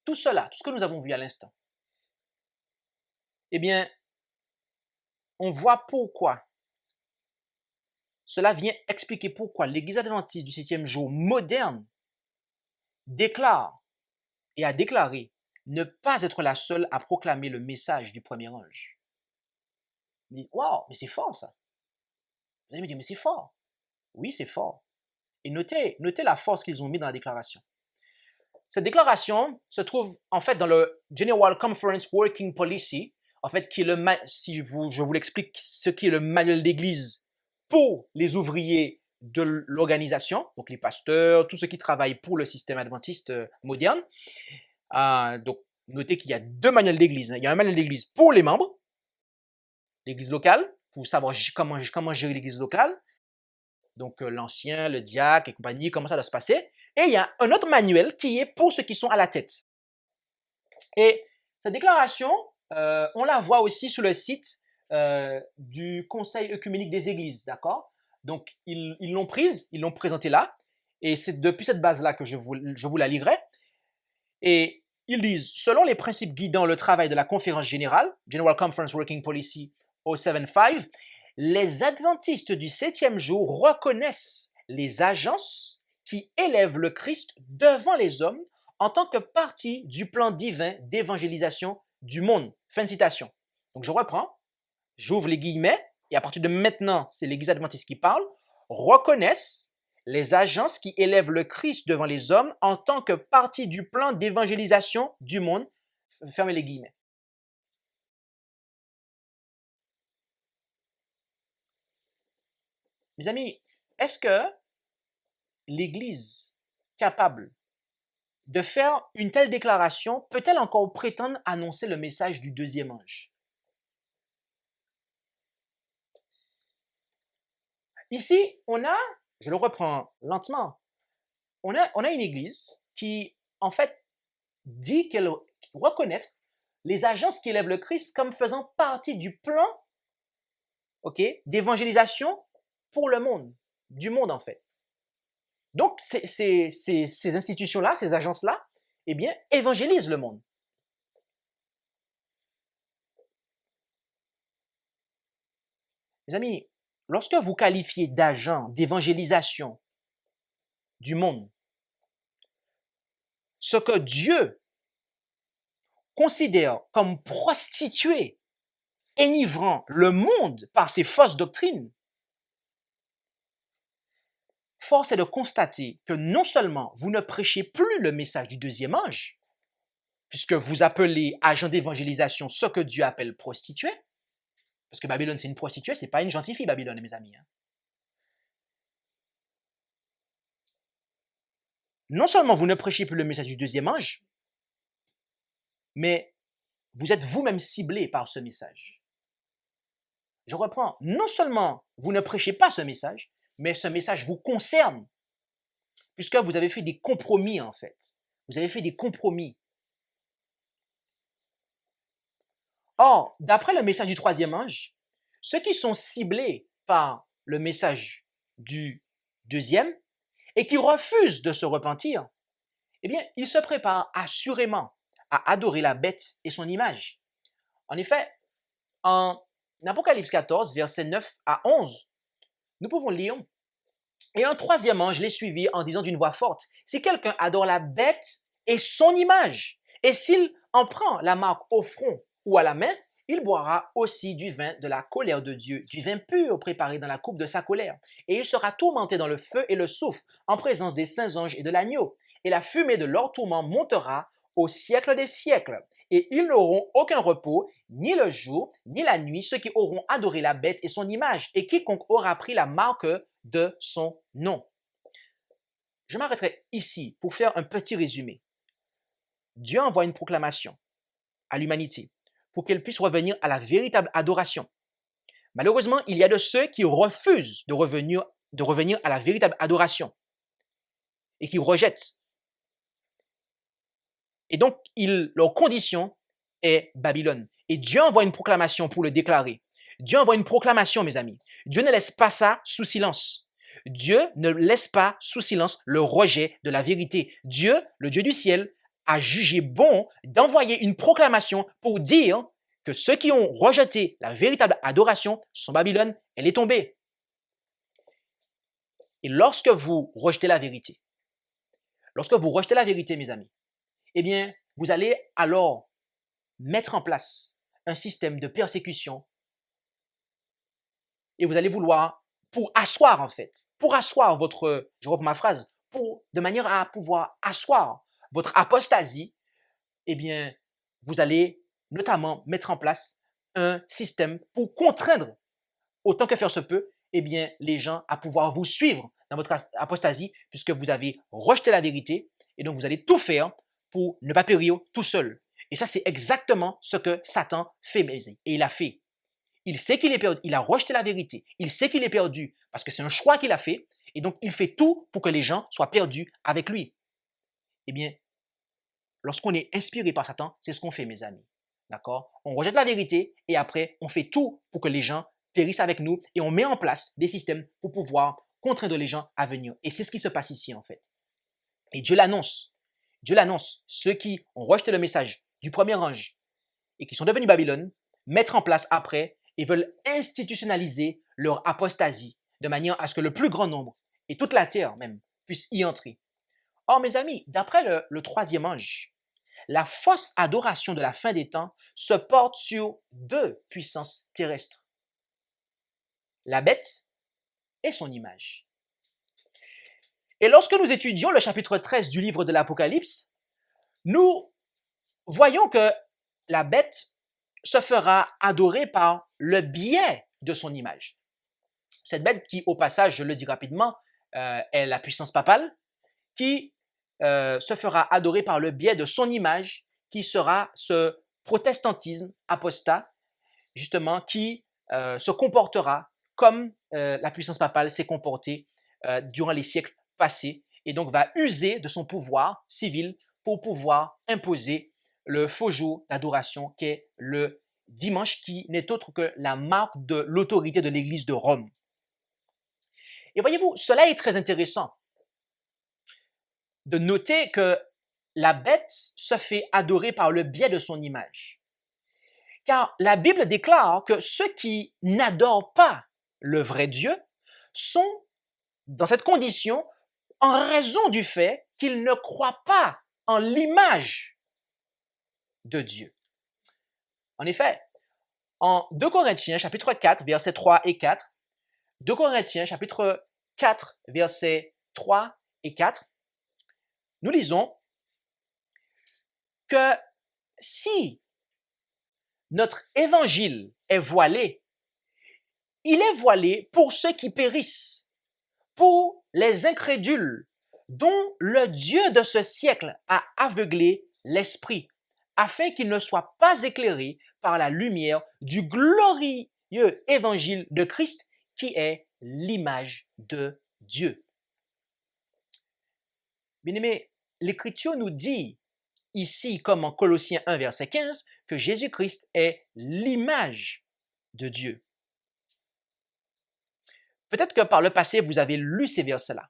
tout cela, tout ce que nous avons vu à l'instant, eh bien, on voit pourquoi. Cela vient expliquer pourquoi l'Église adventiste du 7e jour moderne déclare et a déclaré ne pas être la seule à proclamer le message du premier ange. Mais waouh, mais c'est fort ça. Vous allez me dire, mais c'est fort. Oui, c'est fort. Et notez la force qu'ils ont mis dans la déclaration. Cette déclaration se trouve en fait dans le General Conference Working Policy, en fait, qui est je vous l'explique, ce qui est le manuel d'église pour les ouvriers de l'organisation, donc les pasteurs, tous ceux qui travaillent pour le système adventiste moderne. Donc, notez qu'il y a 2 manuels d'église. Il y a un manuel d'église pour les membres, l'église locale, pour savoir comment gérer l'église locale, donc l'ancien, le diacre et compagnie, comment ça doit se passer. Et il y a un autre manuel qui est pour ceux qui sont à la tête. Et cette déclaration, on la voit aussi sur le site du Conseil œcuménique des Églises, d'accord? Donc, ils l'ont prise, ils l'ont présentée là, et c'est depuis cette base-là que je vous la lirai. Et ils disent, selon les principes guidant le travail de la conférence générale, General Conference Working Policy 075, les adventistes du 7e jour reconnaissent les agences qui élèvent le Christ devant les hommes en tant que partie du plan divin d'évangélisation du monde. Fin de citation. Donc je reprends, j'ouvre les guillemets, et à partir de maintenant, c'est l'Église adventiste qui parle, reconnaissent les agences qui élèvent le Christ devant les hommes en tant que partie du plan d'évangélisation du monde. Fermez les guillemets. Mes amis, est-ce que l'Église capable de faire une telle déclaration peut-elle encore prétendre annoncer le message du deuxième ange? Ici, je le reprends lentement, on a une Église qui, en fait, dit qu'elle reconnaît les agences qui élèvent le Christ comme faisant partie du plan, ok, d'évangélisation pour le monde, du monde en fait. Donc, ces institutions-là, ces agences-là, eh bien, évangélisent le monde. Mes amis, lorsque vous qualifiez d'agent d'évangélisation du monde, ce que Dieu considère comme prostitué, enivrant le monde par ses fausses doctrines, force est de constater que non seulement vous ne prêchez plus le message du deuxième ange, puisque vous appelez agent d'évangélisation ce que Dieu appelle prostitué, parce que Babylone c'est une prostituée, c'est pas une gentille fille Babylone, mes amis. Non seulement vous ne prêchez plus le message du deuxième ange, mais vous êtes vous-même ciblé par ce message. Je reprends, non seulement vous ne prêchez pas ce message, mais ce message vous concerne, puisque vous avez fait des compromis en fait. Vous avez fait des compromis. Or, d'après le message du troisième ange, ceux qui sont ciblés par le message du deuxième et qui refusent de se repentir, eh bien, ils se préparent assurément à adorer la bête et son image. En effet, en Apocalypse 14, versets 9 à 11, nous pouvons lire « Et un troisième ange les suivit en disant d'une voix forte, « Si quelqu'un adore la bête et son image, et s'il en prend la marque au front ou à la main, il boira aussi du vin de la colère de Dieu, du vin pur préparé dans la coupe de sa colère. Et il sera tourmenté dans le feu et le soufre, en présence des saints anges et de l'agneau. Et la fumée de leur tourment montera au siècle des siècles. Et ils n'auront aucun repos, ni le jour, ni la nuit, ceux qui auront adoré la bête et son image, et quiconque aura pris la marque de son nom. » Je m'arrêterai ici pour faire un petit résumé. Dieu envoie une proclamation à l'humanité pour qu'elle puisse revenir à la véritable adoration. Malheureusement, il y a de ceux qui refusent de revenir à la véritable adoration et qui rejettent. Et donc, leur condition est Babylone. Et Dieu envoie une proclamation pour le déclarer. Dieu envoie une proclamation, mes amis. Dieu ne laisse pas ça sous silence. Dieu ne laisse pas sous silence le rejet de la vérité. Dieu, le Dieu du ciel, a jugé bon d'envoyer une proclamation pour dire que ceux qui ont rejeté la véritable adoration sont Babylone, elle est tombée. Et lorsque vous rejetez la vérité, mes amis, eh bien, vous allez alors mettre en place un système de persécution et vous allez vouloir, pour asseoir votre, je reprends ma phrase, de manière à pouvoir asseoir votre apostasie, eh bien, vous allez notamment mettre en place un système pour contraindre, autant que faire se peut, eh bien, les gens à pouvoir vous suivre dans votre apostasie, puisque vous avez rejeté la vérité, et donc vous allez tout faire pour ne pas périr tout seul. Et ça, c'est exactement ce que Satan fait, et il a fait. Il sait qu'il est perdu, il a rejeté la vérité, il sait qu'il est perdu, parce que c'est un choix qu'il a fait, et donc il fait tout pour que les gens soient perdus avec lui. Eh bien, lorsqu'on est inspiré par Satan, c'est ce qu'on fait, mes amis. D'accord? On rejette la vérité et après, on fait tout pour que les gens périssent avec nous et on met en place des systèmes pour pouvoir contraindre les gens à venir. Et c'est ce qui se passe ici, en fait. Et Dieu l'annonce. Dieu l'annonce. Ceux qui ont rejeté le message du premier ange et qui sont devenus Babylone, mettre en place après et veulent institutionnaliser leur apostasie de manière à ce que le plus grand nombre, et toute la terre même, puisse y entrer. Or, mes amis, d'après le troisième ange, la fausse adoration de la fin des temps se porte sur deux puissances terrestres, la bête et son image. Et lorsque nous étudions le chapitre 13 du livre de l'Apocalypse, nous voyons que la bête se fera adorer par le biais de son image. Cette bête qui, au passage, je le dis rapidement, est la puissance papale, qui se fera adorer par le biais de son image, qui sera ce protestantisme apostat, justement, qui se comportera comme la puissance papale s'est comportée durant les siècles passés, et donc va user de son pouvoir civil pour pouvoir imposer le faux jour d'adoration qu'est le dimanche, qui n'est autre que la marque de l'autorité de l'Église de Rome. Et voyez-vous, cela est très intéressant de noter que la bête se fait adorer par le biais de son image. Car la Bible déclare que ceux qui n'adorent pas le vrai Dieu sont dans cette condition en raison du fait qu'ils ne croient pas en l'image de Dieu. En effet, en 2 Corinthiens chapitre 4, versets 3 et 4, 2 Corinthiens chapitre 4, versets 3 et 4, nous lisons que si notre évangile est voilé, il est voilé pour ceux qui périssent, pour les incrédules, dont le Dieu de ce siècle a aveuglé l'esprit, afin qu'ils ne soient pas éclairés par la lumière du glorieux évangile de Christ, qui est l'image de Dieu. Bien-aimés, l'Écriture nous dit ici, comme en Colossiens 1, verset 15, que Jésus-Christ est l'image de Dieu. Peut-être que par le passé, vous avez lu ces versets-là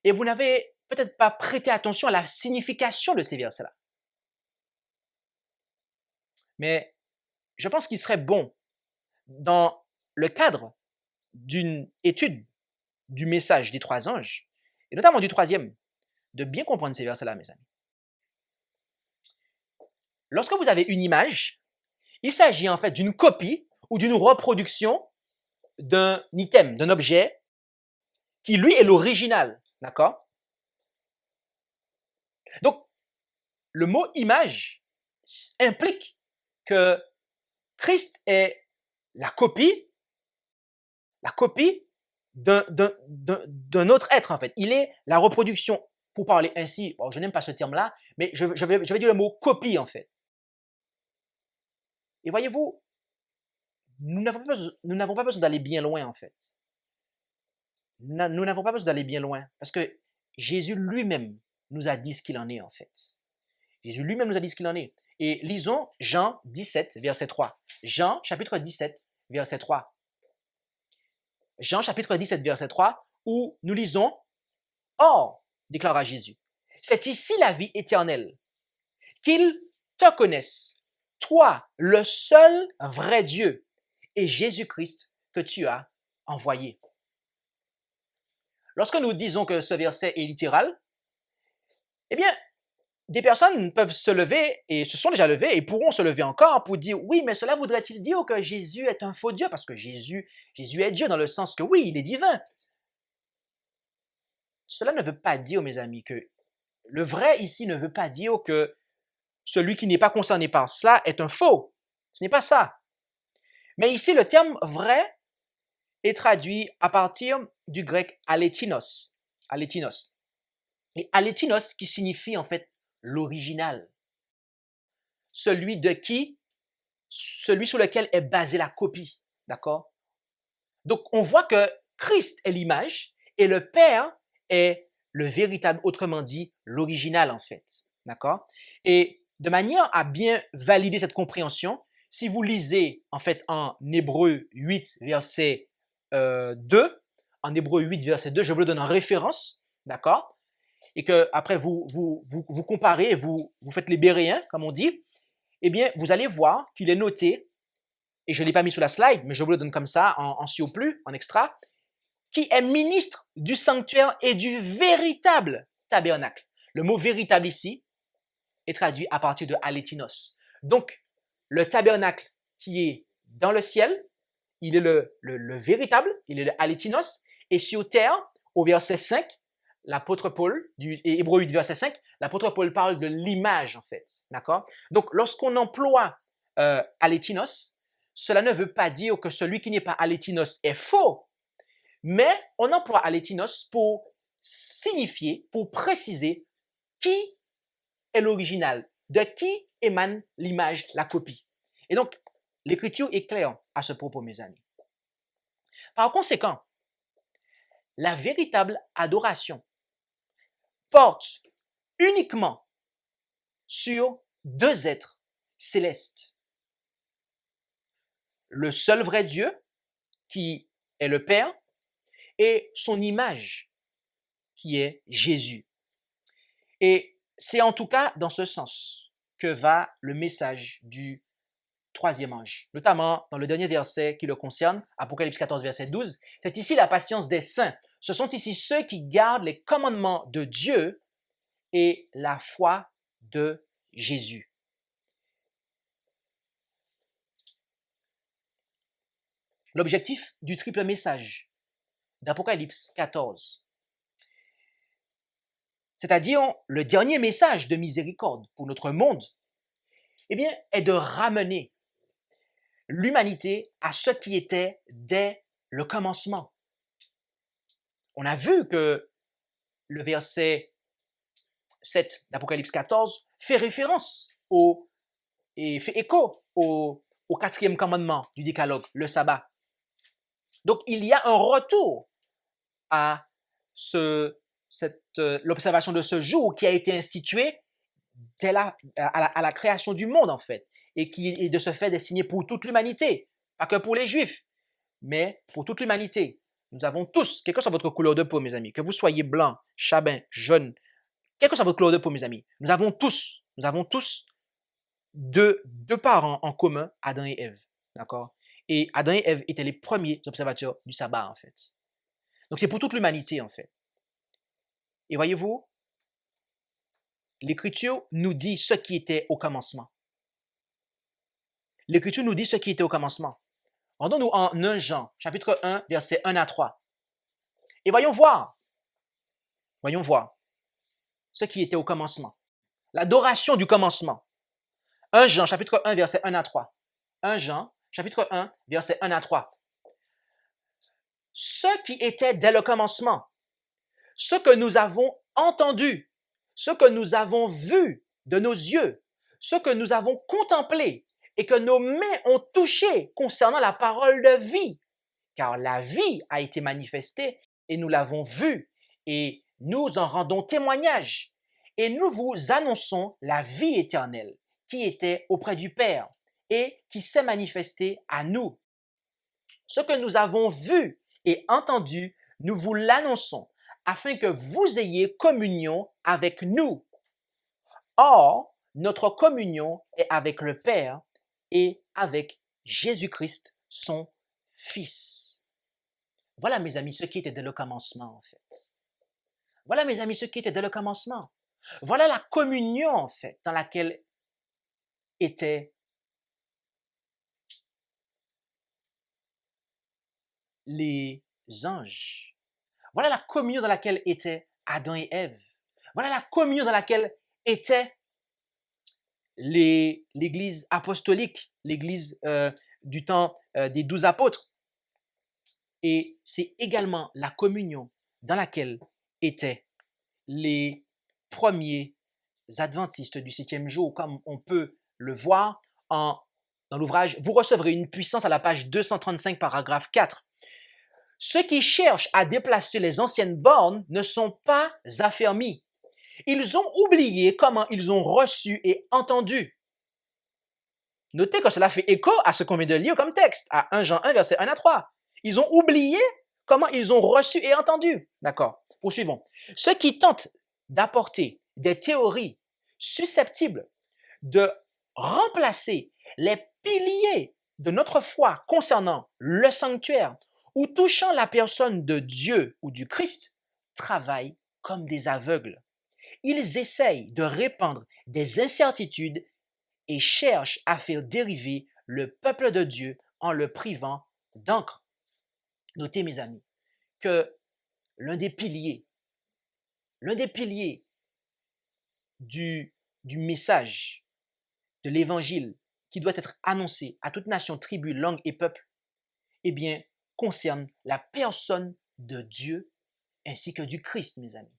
et vous n'avez peut-être pas prêté attention à la signification de ces versets-là. Mais je pense qu'il serait bon, dans le cadre d'une étude du message des trois anges, et notamment du troisième, de bien comprendre ces versets-là, mes amis. Lorsque vous avez une image, il s'agit en fait d'une copie ou d'une reproduction d'un item, d'un objet qui, lui, est l'original. D'accord? Donc, le mot image implique que Christ est la copie d'un autre être, en fait. Il est la reproduction, pour parler ainsi, bon, je n'aime pas ce terme-là, mais je vais dire le mot copie, en fait. Et voyez-vous, nous n'avons pas besoin d'aller bien loin, en fait. Nous n'avons pas besoin d'aller bien loin, parce que Jésus lui-même nous a dit ce qu'il en est, en fait. Jésus lui-même nous a dit ce qu'il en est. Et lisons Jean 17, verset 3. Jean, chapitre 17, verset 3. Jean, chapitre 17, verset 3, où nous lisons « Or, déclara Jésus, c'est ici la vie éternelle, qu'ils te connaissent, toi, le seul vrai Dieu, et Jésus-Christ que tu as envoyé. » Lorsque nous disons que ce verset est littéral, eh bien, des personnes peuvent se lever, et se sont déjà levées, et pourront se lever encore pour dire « Oui, mais cela voudrait-il dire que Jésus est un faux Dieu? » Parce que Jésus est Dieu dans le sens que oui, il est divin. Cela ne veut pas dire, mes amis, que le vrai ici ne veut pas dire que celui qui n'est pas concerné par cela est un faux. Ce n'est pas ça. Mais ici, le terme « vrai » est traduit à partir du grec « alétinos ». Alétinos. Et alétinos qui signifie en fait l'original. Celui sur lequel est basée la copie. D'accord? Donc, on voit que Christ est l'image et le Père est le véritable, autrement dit, l'original en fait. D'accord? Et de manière à bien valider cette compréhension, si vous lisez en fait en Hébreux 8, verset 2, en Hébreux 8, verset 2, je vous le donne en référence, d'accord? Et que après vous comparez, vous faites les béréens, comme on dit, eh bien, vous allez voir qu'il est noté, et je ne l'ai pas mis sur la slide, mais je vous le donne comme ça, en surplus, en extra, qui est ministre du sanctuaire et du véritable tabernacle. Le mot véritable ici est traduit à partir de alétinos. Donc, le tabernacle qui est dans le ciel, il est le véritable, il est le alétinos, et sur terre, au verset 5, l'apôtre Paul, Hébreux 8, verset 5, l'apôtre Paul parle de l'image en fait. D'accord? Donc, lorsqu'on emploie alétinos, cela ne veut pas dire que celui qui n'est pas alétinos est faux, Mais on emploie alétinos pour signifier, pour préciser qui est l'original, de qui émane l'image, la copie. Et donc, l'écriture est claire à ce propos, mes amis. Par conséquent, la véritable adoration porte uniquement sur deux êtres célestes. Le seul vrai Dieu, qui est le Père, et son image, qui est Jésus. Et c'est en tout cas dans ce sens que va le message du troisième ange, notamment dans le dernier verset qui le concerne, Apocalypse 14, verset 12. C'est ici la patience des saints. Ce sont ici ceux qui gardent les commandements de Dieu et la foi de Jésus. L'objectif du triple message d'Apocalypse 14, c'est-à-dire le dernier message de miséricorde pour notre monde, eh bien, est de ramener l'humanité à ce qui était dès le commencement. On a vu que le verset 7 d'Apocalypse 14 fait référence et fait écho au quatrième commandement du décalogue, le sabbat. Donc, il y a un retour à l'observation de ce jour qui a été institué dès à la création du monde, en fait, et qui est de ce fait destiné pour toute l'humanité, pas que pour les Juifs, mais pour toute l'humanité. Nous avons tous, quelle que soit votre couleur de peau, mes amis, que vous soyez blanc, chabin, jaune, quelle que soit votre couleur de peau, mes amis, nous avons tous deux parents en commun, Adam et Ève, d'accord? Et Adam et Ève étaient les premiers observateurs du sabbat, en fait. Donc, c'est pour toute l'humanité, en fait. Et voyez-vous, l'Écriture nous dit ce qui était au commencement. L'Écriture nous dit ce qui était au commencement. Rendons-nous en 1 Jean, chapitre 1, versets 1 à 3. Et voyons voir ce qui était au commencement. L'adoration du commencement. 1 Jean, chapitre 1, versets 1 à 3. 1 Jean, chapitre 1, versets 1 à 3. Ce qui était dès le commencement, ce que nous avons entendu, ce que nous avons vu de nos yeux, ce que nous avons contemplé et que nos mains ont touché concernant la parole de vie, car la vie a été manifestée et nous l'avons vue et nous en rendons témoignage et nous vous annonçons la vie éternelle qui était auprès du Père et qui s'est manifestée à nous. Ce que nous avons vu et entendu, nous vous l'annonçons afin que vous ayez communion avec nous. Or, notre communion est avec le Père et avec Jésus-Christ, son Fils. Voilà, mes amis, ce qui était dès le commencement, en fait. Voilà, mes amis, ce qui était dès le commencement. Voilà la communion, en fait, dans laquelle étaient les anges. Voilà la communion dans laquelle étaient Adam et Ève. Voilà la communion dans laquelle était l'Église apostolique, l'Église du temps des 12 apôtres. Et c'est également la communion dans laquelle étaient les premiers adventistes du 7e jour, comme on peut le voir dans l'ouvrage « Vous recevrez une puissance » à la page 235, paragraphe 4. Ceux qui cherchent à déplacer les anciennes bornes ne sont pas affermis. Ils ont oublié comment ils ont reçu et entendu. Notez que cela fait écho à ce qu'on vient de lire comme texte, à 1 Jean 1, verset 1 à 3. Ils ont oublié comment ils ont reçu et entendu. D'accord, poursuivons. Ceux qui tentent d'apporter des théories susceptibles de remplacer les piliers de notre foi concernant le sanctuaire ou touchant la personne de Dieu ou du Christ travaillent comme des aveugles. Ils essayent de répandre des incertitudes et cherchent à faire dériver le peuple de Dieu en le privant d'encre. Notez, mes amis, que l'un des piliers du message de l'évangile qui doit être annoncé à toute nation, tribu, langue et peuple, eh bien, concerne la personne de Dieu ainsi que du Christ, mes amis.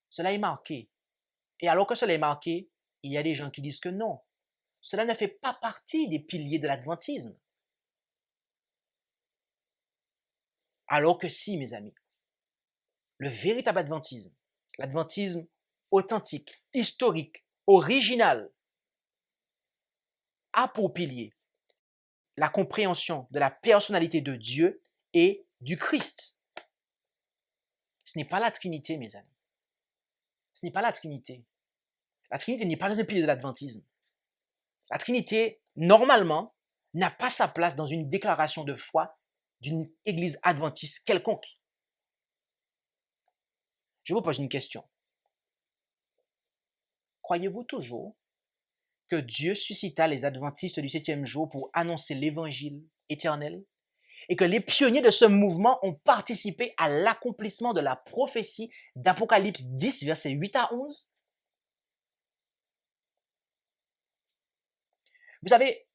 Cela est marqué. Et alors que cela est marqué, il y a des gens qui disent que non. Cela ne fait pas partie des piliers de l'adventisme. Alors que si, mes amis, le véritable adventisme, l'adventisme authentique, historique, original, a pour pilier la compréhension de la personnalité de Dieu et du Christ. Ce n'est pas la Trinité, mes amis. Ce n'est pas la Trinité. La Trinité n'est pas dans un pilier de l'adventisme. La Trinité, normalement, n'a pas sa place dans une déclaration de foi d'une église adventiste quelconque. Je vous pose une question. Croyez-vous toujours que Dieu suscita les adventistes du 7e jour pour annoncer l'évangile éternel et que les pionniers de ce mouvement ont participé à l'accomplissement de la prophétie d'Apocalypse 10, versets 8 à 11? Vous savez,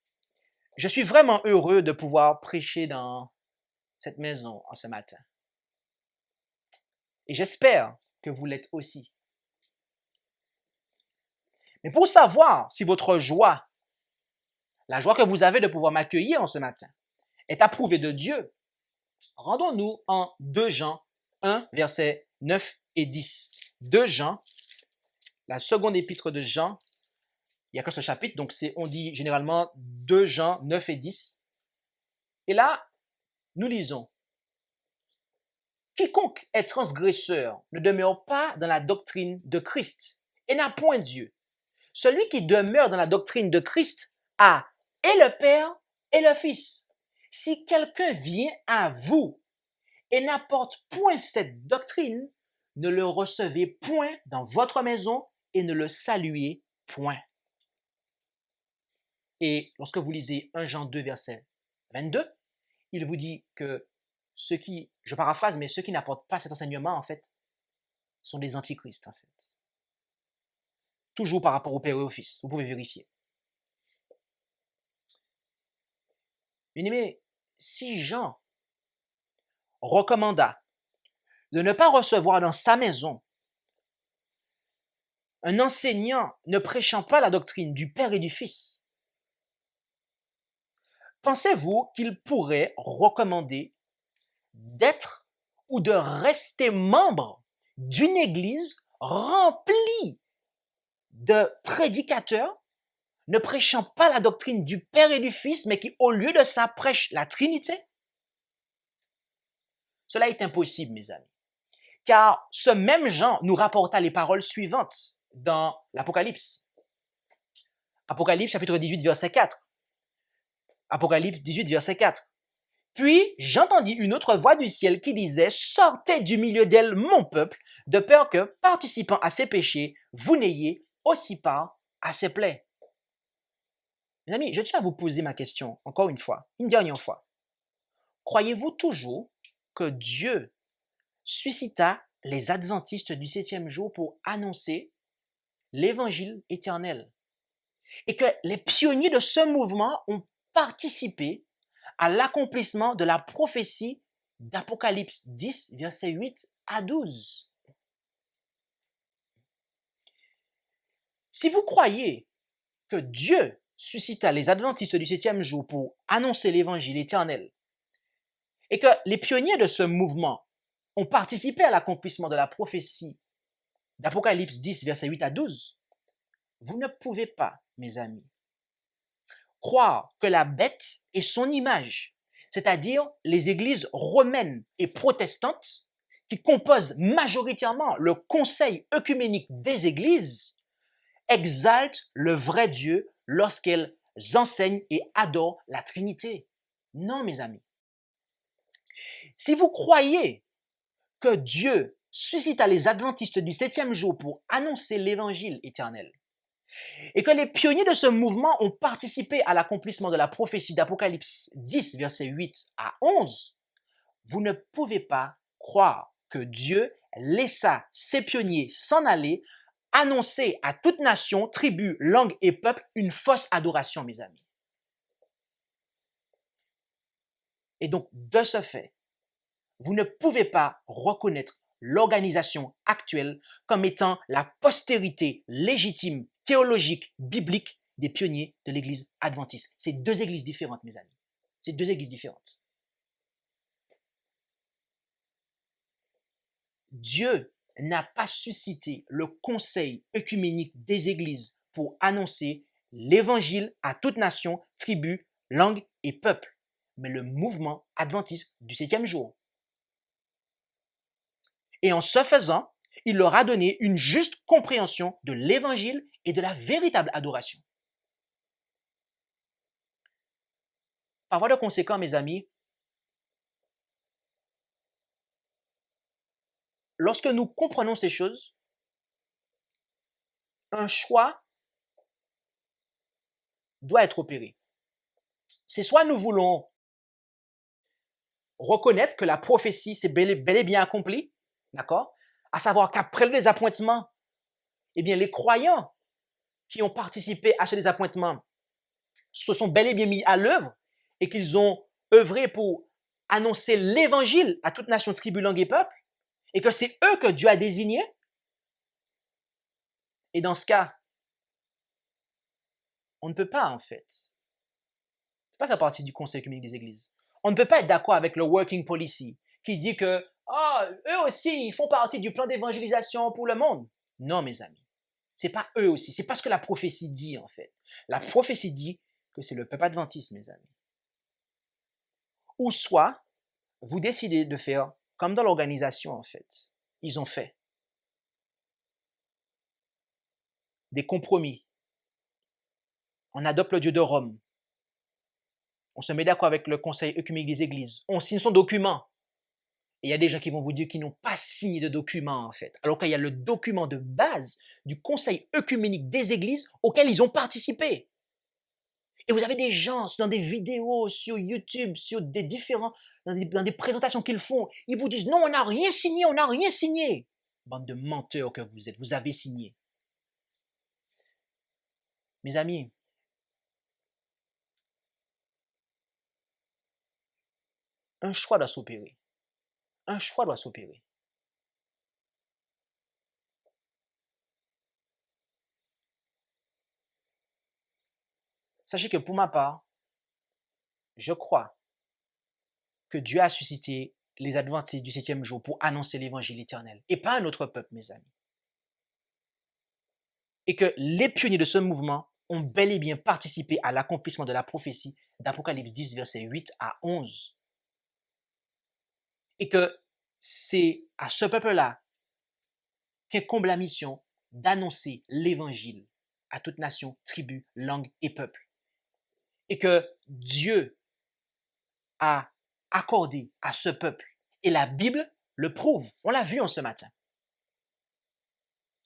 je suis vraiment heureux de pouvoir prêcher dans cette maison en ce matin. Et j'espère que vous l'êtes aussi. Mais pour savoir si votre joie, la joie que vous avez de pouvoir m'accueillir en ce matin, est approuvée de Dieu, rendons-nous en 2 Jean 1, versets 9 et 10. 2 Jean, la seconde épître de Jean, il n'y a que ce chapitre, donc on dit généralement 2 Jean 9 et 10. Et là, nous lisons. Quiconque est transgresseur ne demeure pas dans la doctrine de Christ et n'a point Dieu. Celui qui demeure dans la doctrine de Christ a et le Père et le Fils. Si quelqu'un vient à vous et n'apporte point cette doctrine, ne le recevez point dans votre maison et ne le saluez point. Et lorsque vous lisez 1 Jean 2, verset 22, il vous dit que je paraphrase, mais ceux qui n'apportent pas cet enseignement, en fait, sont des antichrists, en fait. Toujours par rapport au Père et au Fils, vous pouvez vérifier. Bien-aimé, si Jean recommanda de ne pas recevoir dans sa maison un enseignant ne prêchant pas la doctrine du Père et du Fils, pensez-vous qu'il pourrait recommander d'être ou de rester membre d'une église remplie de prédicateurs ne prêchant pas la doctrine du Père et du Fils, mais qui, au lieu de ça, prêchent la Trinité? Cela est impossible, mes amis, car ce même Jean nous rapporta les paroles suivantes dans l'Apocalypse. Apocalypse chapitre 18, verset 4. Apocalypse 18, verset 4. Puis j'entendis une autre voix du ciel qui disait « Sortez du milieu d'elle, mon peuple, de peur que, participant à ses péchés, vous n'ayez aussi part à ses plaies. » Mes amis, je tiens à vous poser ma question, encore une fois, une dernière fois. Croyez-vous toujours que Dieu suscita les adventistes du 7e jour pour annoncer l'évangile éternel et que les pionniers de ce mouvement ont participé à l'accomplissement de la prophétie d'Apocalypse 10, versets 8 à 12. Si vous croyez que Dieu suscita les adventistes du 7e jour pour annoncer l'évangile éternel et que les pionniers de ce mouvement ont participé à l'accomplissement de la prophétie d'Apocalypse 10, versets 8 à 12, vous ne pouvez pas, mes amis, croire que la bête et son image, c'est-à-dire les églises romaines et protestantes qui composent majoritairement le conseil œcuménique des églises, exaltent le vrai Dieu lorsqu'elles enseignent et adorent la Trinité. Non, mes amis. Si vous croyez que Dieu suscita les adventistes du 7e jour pour annoncer l'évangile éternel, et que les pionniers de ce mouvement ont participé à l'accomplissement de la prophétie d'Apocalypse 10, versets 8 à 11, vous ne pouvez pas croire que Dieu laissa ses pionniers s'en aller, annoncer à toute nation, tribu, langue et peuple une fausse adoration, mes amis. Et donc, de ce fait, vous ne pouvez pas reconnaître l'organisation actuelle comme étant la postérité légitime, théologique, biblique des pionniers de l'Église adventiste. C'est deux églises différentes, mes amis. C'est deux églises différentes. Dieu n'a pas suscité le conseil œcuménique des églises pour annoncer l'évangile à toute nation, tribu, langue et peuple, mais le mouvement adventiste du 7e jour. Et en ce faisant, il leur a donné une juste compréhension de l'évangile et de la véritable adoration. Par voie de conséquent, mes amis, lorsque nous comprenons ces choses, un choix doit être opéré. C'est soit nous voulons reconnaître que la prophétie s'est bel et bien accomplie, d'accord? À savoir qu'après le désappointement, eh bien, les croyants qui ont participé à ce désappointement se sont bel et bien mis à l'œuvre et qu'ils ont œuvré pour annoncer l'évangile à toute nation, tribu, langue et peuple, et que c'est eux que Dieu a désignés. Et dans ce cas, on ne peut pas, en fait, pas faire partie du conseil œcuménique des églises. On ne peut pas être d'accord avec le working policy qui dit que eux aussi, ils font partie du plan d'évangélisation pour le monde. Non, mes amis. C'est pas eux aussi. C'est pas ce que la prophétie dit, en fait. La prophétie dit que c'est le peuple adventiste, mes amis. Ou soit, vous décidez de faire comme dans l'organisation, en fait. Ils ont fait des compromis. On adopte le Dieu de Rome. On se met d'accord avec le conseil œcuménique des églises. On signe son document. Et il y a des gens qui vont vous dire qu'ils n'ont pas signé de document, en fait. Alors qu'il y a le document de base du conseil œcuménique des églises auquel ils ont participé. Et vous avez des gens dans des vidéos sur YouTube, dans des présentations qu'ils font, ils vous disent non, on n'a rien signé, on n'a rien signé. Bande de menteurs que vous êtes, vous avez signé. Mes amis, un choix doit s'opérer. Un choix doit s'opérer. Sachez que pour ma part, je crois que Dieu a suscité les adventistes du 7e jour pour annoncer l'évangile éternel et pas un autre peuple, mes amis. Et que les pionniers de ce mouvement ont bel et bien participé à l'accomplissement de la prophétie d'Apocalypse 10, versets 8 à 11. Et que c'est à ce peuple-là qu'incombe la mission d'annoncer l'évangile à toute nation, tribu, langue et peuple. Et que Dieu a accordé à ce peuple. Et la Bible le prouve. On l'a vu en ce matin.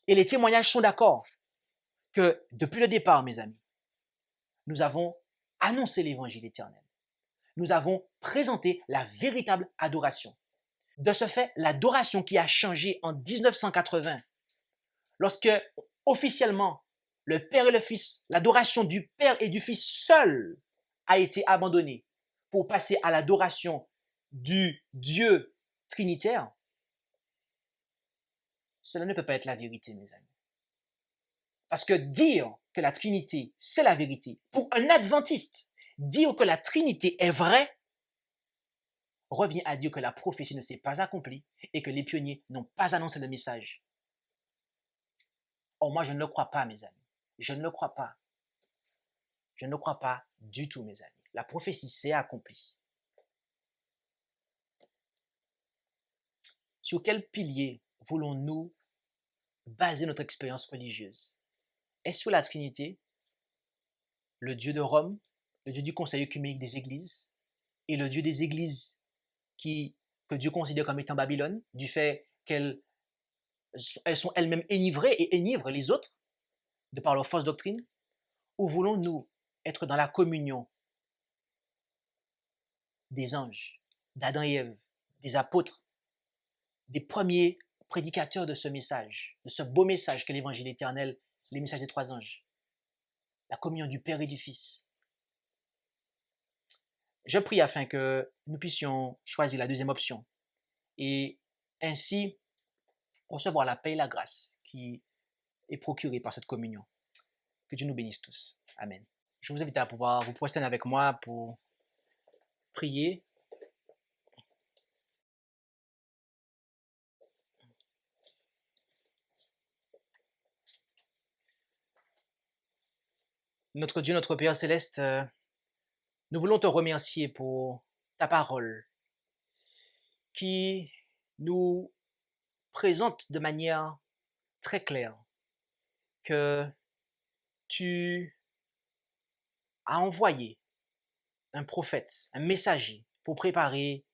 Et les témoignages sont d'accord que depuis le départ, mes amis, nous avons annoncé l'évangile éternel. Nous avons présenté la véritable adoration. De ce fait, l'adoration qui a changé en 1980, lorsque officiellement le Père et le Fils, l'adoration du Père et du Fils seul a été abandonnée pour passer à l'adoration du Dieu trinitaire, cela ne peut pas être la vérité, mes amis. Parce que dire que la Trinité, c'est la vérité, pour un adventiste, dire que la Trinité est vraie, revient à dire que la prophétie ne s'est pas accomplie et que les pionniers n'ont pas annoncé le message. Or, moi, je ne le crois pas, mes amis. Je ne le crois pas. Je ne le crois pas du tout, mes amis. La prophétie s'est accomplie. Sur quel pilier voulons-nous baser notre expérience religieuse? Est-ce sur la Trinité, le Dieu de Rome, le Dieu du conseil œcuménique des églises, et le Dieu des églises que Dieu considère comme étant Babylone, du fait qu'elles sont elles-mêmes enivrées et enivrent les autres de par leur fausse doctrine? Ou voulons-nous être dans la communion des anges, d'Adam et Ève, des apôtres, des premiers prédicateurs de ce message, de ce beau message qu'est l'évangile éternel, les messages des 3 anges, la communion du Père et du Fils? je prie afin que nous puissions choisir la deuxième option et ainsi recevoir la paix et la grâce qui est procurée par cette communion. Que Dieu nous bénisse tous. Amen. Je vous invite à pouvoir vous prosterner avec moi pour prier. Notre Dieu, notre Père céleste, nous voulons te remercier pour ta parole qui nous présente de manière très claire que tu as envoyé un prophète, un messager pour préparer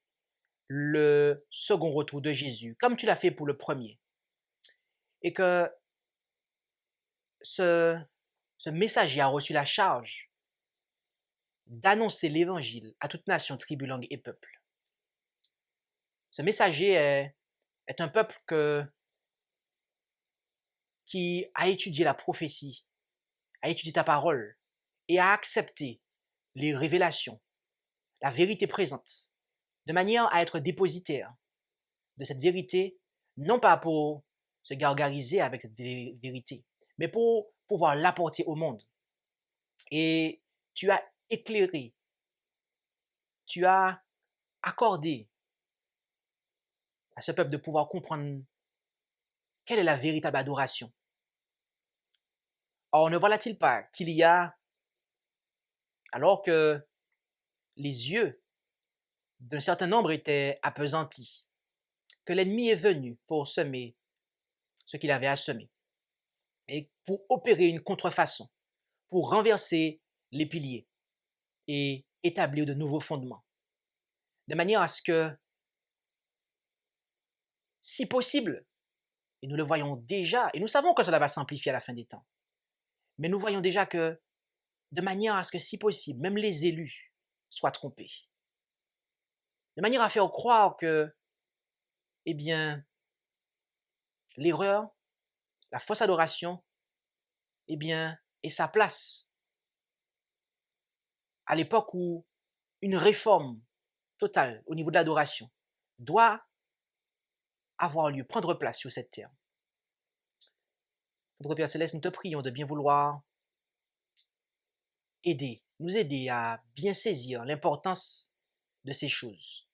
le second retour de Jésus, comme tu l'as fait pour le premier. Et que ce messager a reçu la charge d'annoncer l'évangile à toute nation, tribu, langue et peuple. Ce messager est un peuple qui a étudié la prophétie, a étudié ta parole et a accepté les révélations, la vérité présente, de manière à être dépositaire de cette vérité, non pas pour se gargariser avec cette vérité, mais pour pouvoir l'apporter au monde. Et tu as éclairé, tu as accordé à ce peuple de pouvoir comprendre quelle est la véritable adoration. Or, ne voilà-t-il pas qu'il y a, alors que les yeux d'un certain nombre étaient appesantis, que l'ennemi est venu pour semer ce qu'il avait à semer et pour opérer une contrefaçon, pour renverser les piliers et établir de nouveaux fondements, de manière à ce que, si possible, et nous le voyons déjà, et nous savons que cela va s'amplifier à la fin des temps, mais nous voyons déjà que, de manière à ce que, si possible, même les élus soient trompés, de manière à faire croire que, eh bien, l'erreur, la fausse adoration, eh bien, est sa place. À l'époque où une réforme totale au niveau de l'adoration doit avoir lieu, prendre place sur cette terre. Notre Père Céleste, nous te prions de bien vouloir nous aider à bien saisir l'importance de ces choses.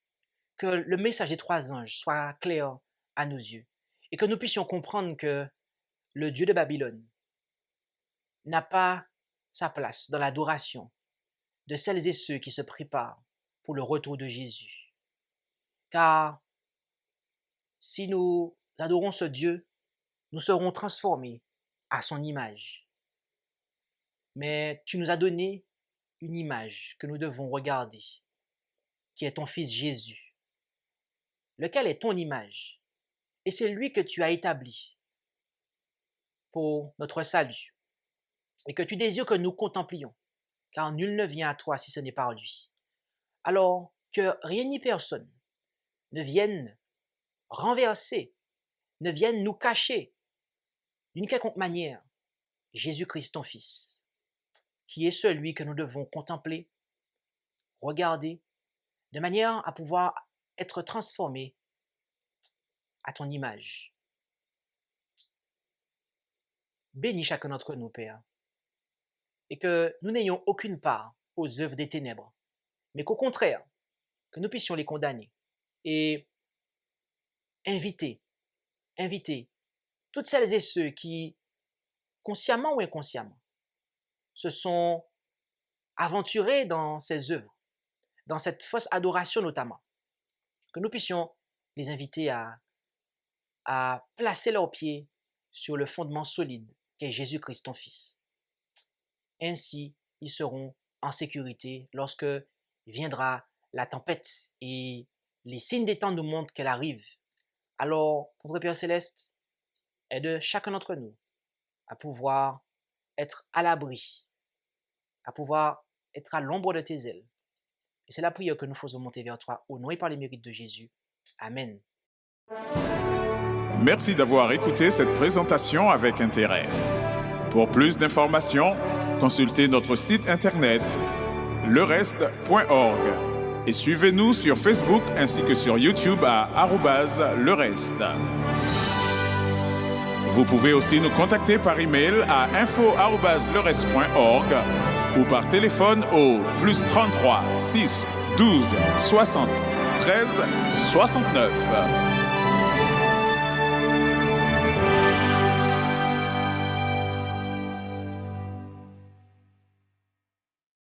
Que le message des 3 anges soit clair à nos yeux et que nous puissions comprendre que le Dieu de Babylone n'a pas sa place dans l'adoration de celles et ceux qui se préparent pour le retour de Jésus. Car si nous adorons ce Dieu, nous serons transformés à son image. Mais tu nous as donné une image que nous devons regarder, qui est ton Fils Jésus, lequel est ton image. Et c'est lui que tu as établi pour notre salut et que tu désires que nous contemplions, car nul ne vient à toi si ce n'est par lui. Alors que rien ni personne ne vienne renverser, ne vienne nous cacher d'une quelconque manière Jésus-Christ ton Fils, qui est celui que nous devons contempler, regarder, de manière à pouvoir être transformés à ton image. Bénis chacun d'entre nous, Père, et que nous n'ayons aucune part aux œuvres des ténèbres, mais qu'au contraire, que nous puissions les condamner et inviter toutes celles et ceux qui, consciemment ou inconsciemment, se sont aventurés dans ces œuvres, dans cette fausse adoration notamment, que nous puissions les inviter à placer leurs pieds sur le fondement solide qu'est Jésus-Christ ton Fils. Ainsi, ils seront en sécurité lorsque viendra la tempête et les signes des temps nous montrent qu'elle arrive. Alors, notre Père Céleste, aide chacun d'entre nous à pouvoir être à l'abri, à pouvoir être à l'ombre de tes ailes. Et c'est la prière que nous faisons monter vers toi, au nom et par les mérites de Jésus. Amen. Merci d'avoir écouté cette présentation avec intérêt. Pour plus d'informations, consultez notre site internet lereste.org. Et suivez-nous sur Facebook ainsi que sur YouTube à @lereste. Vous pouvez aussi nous contacter par email à info@lereste.org ou par téléphone au +33 6 12 60 13 69.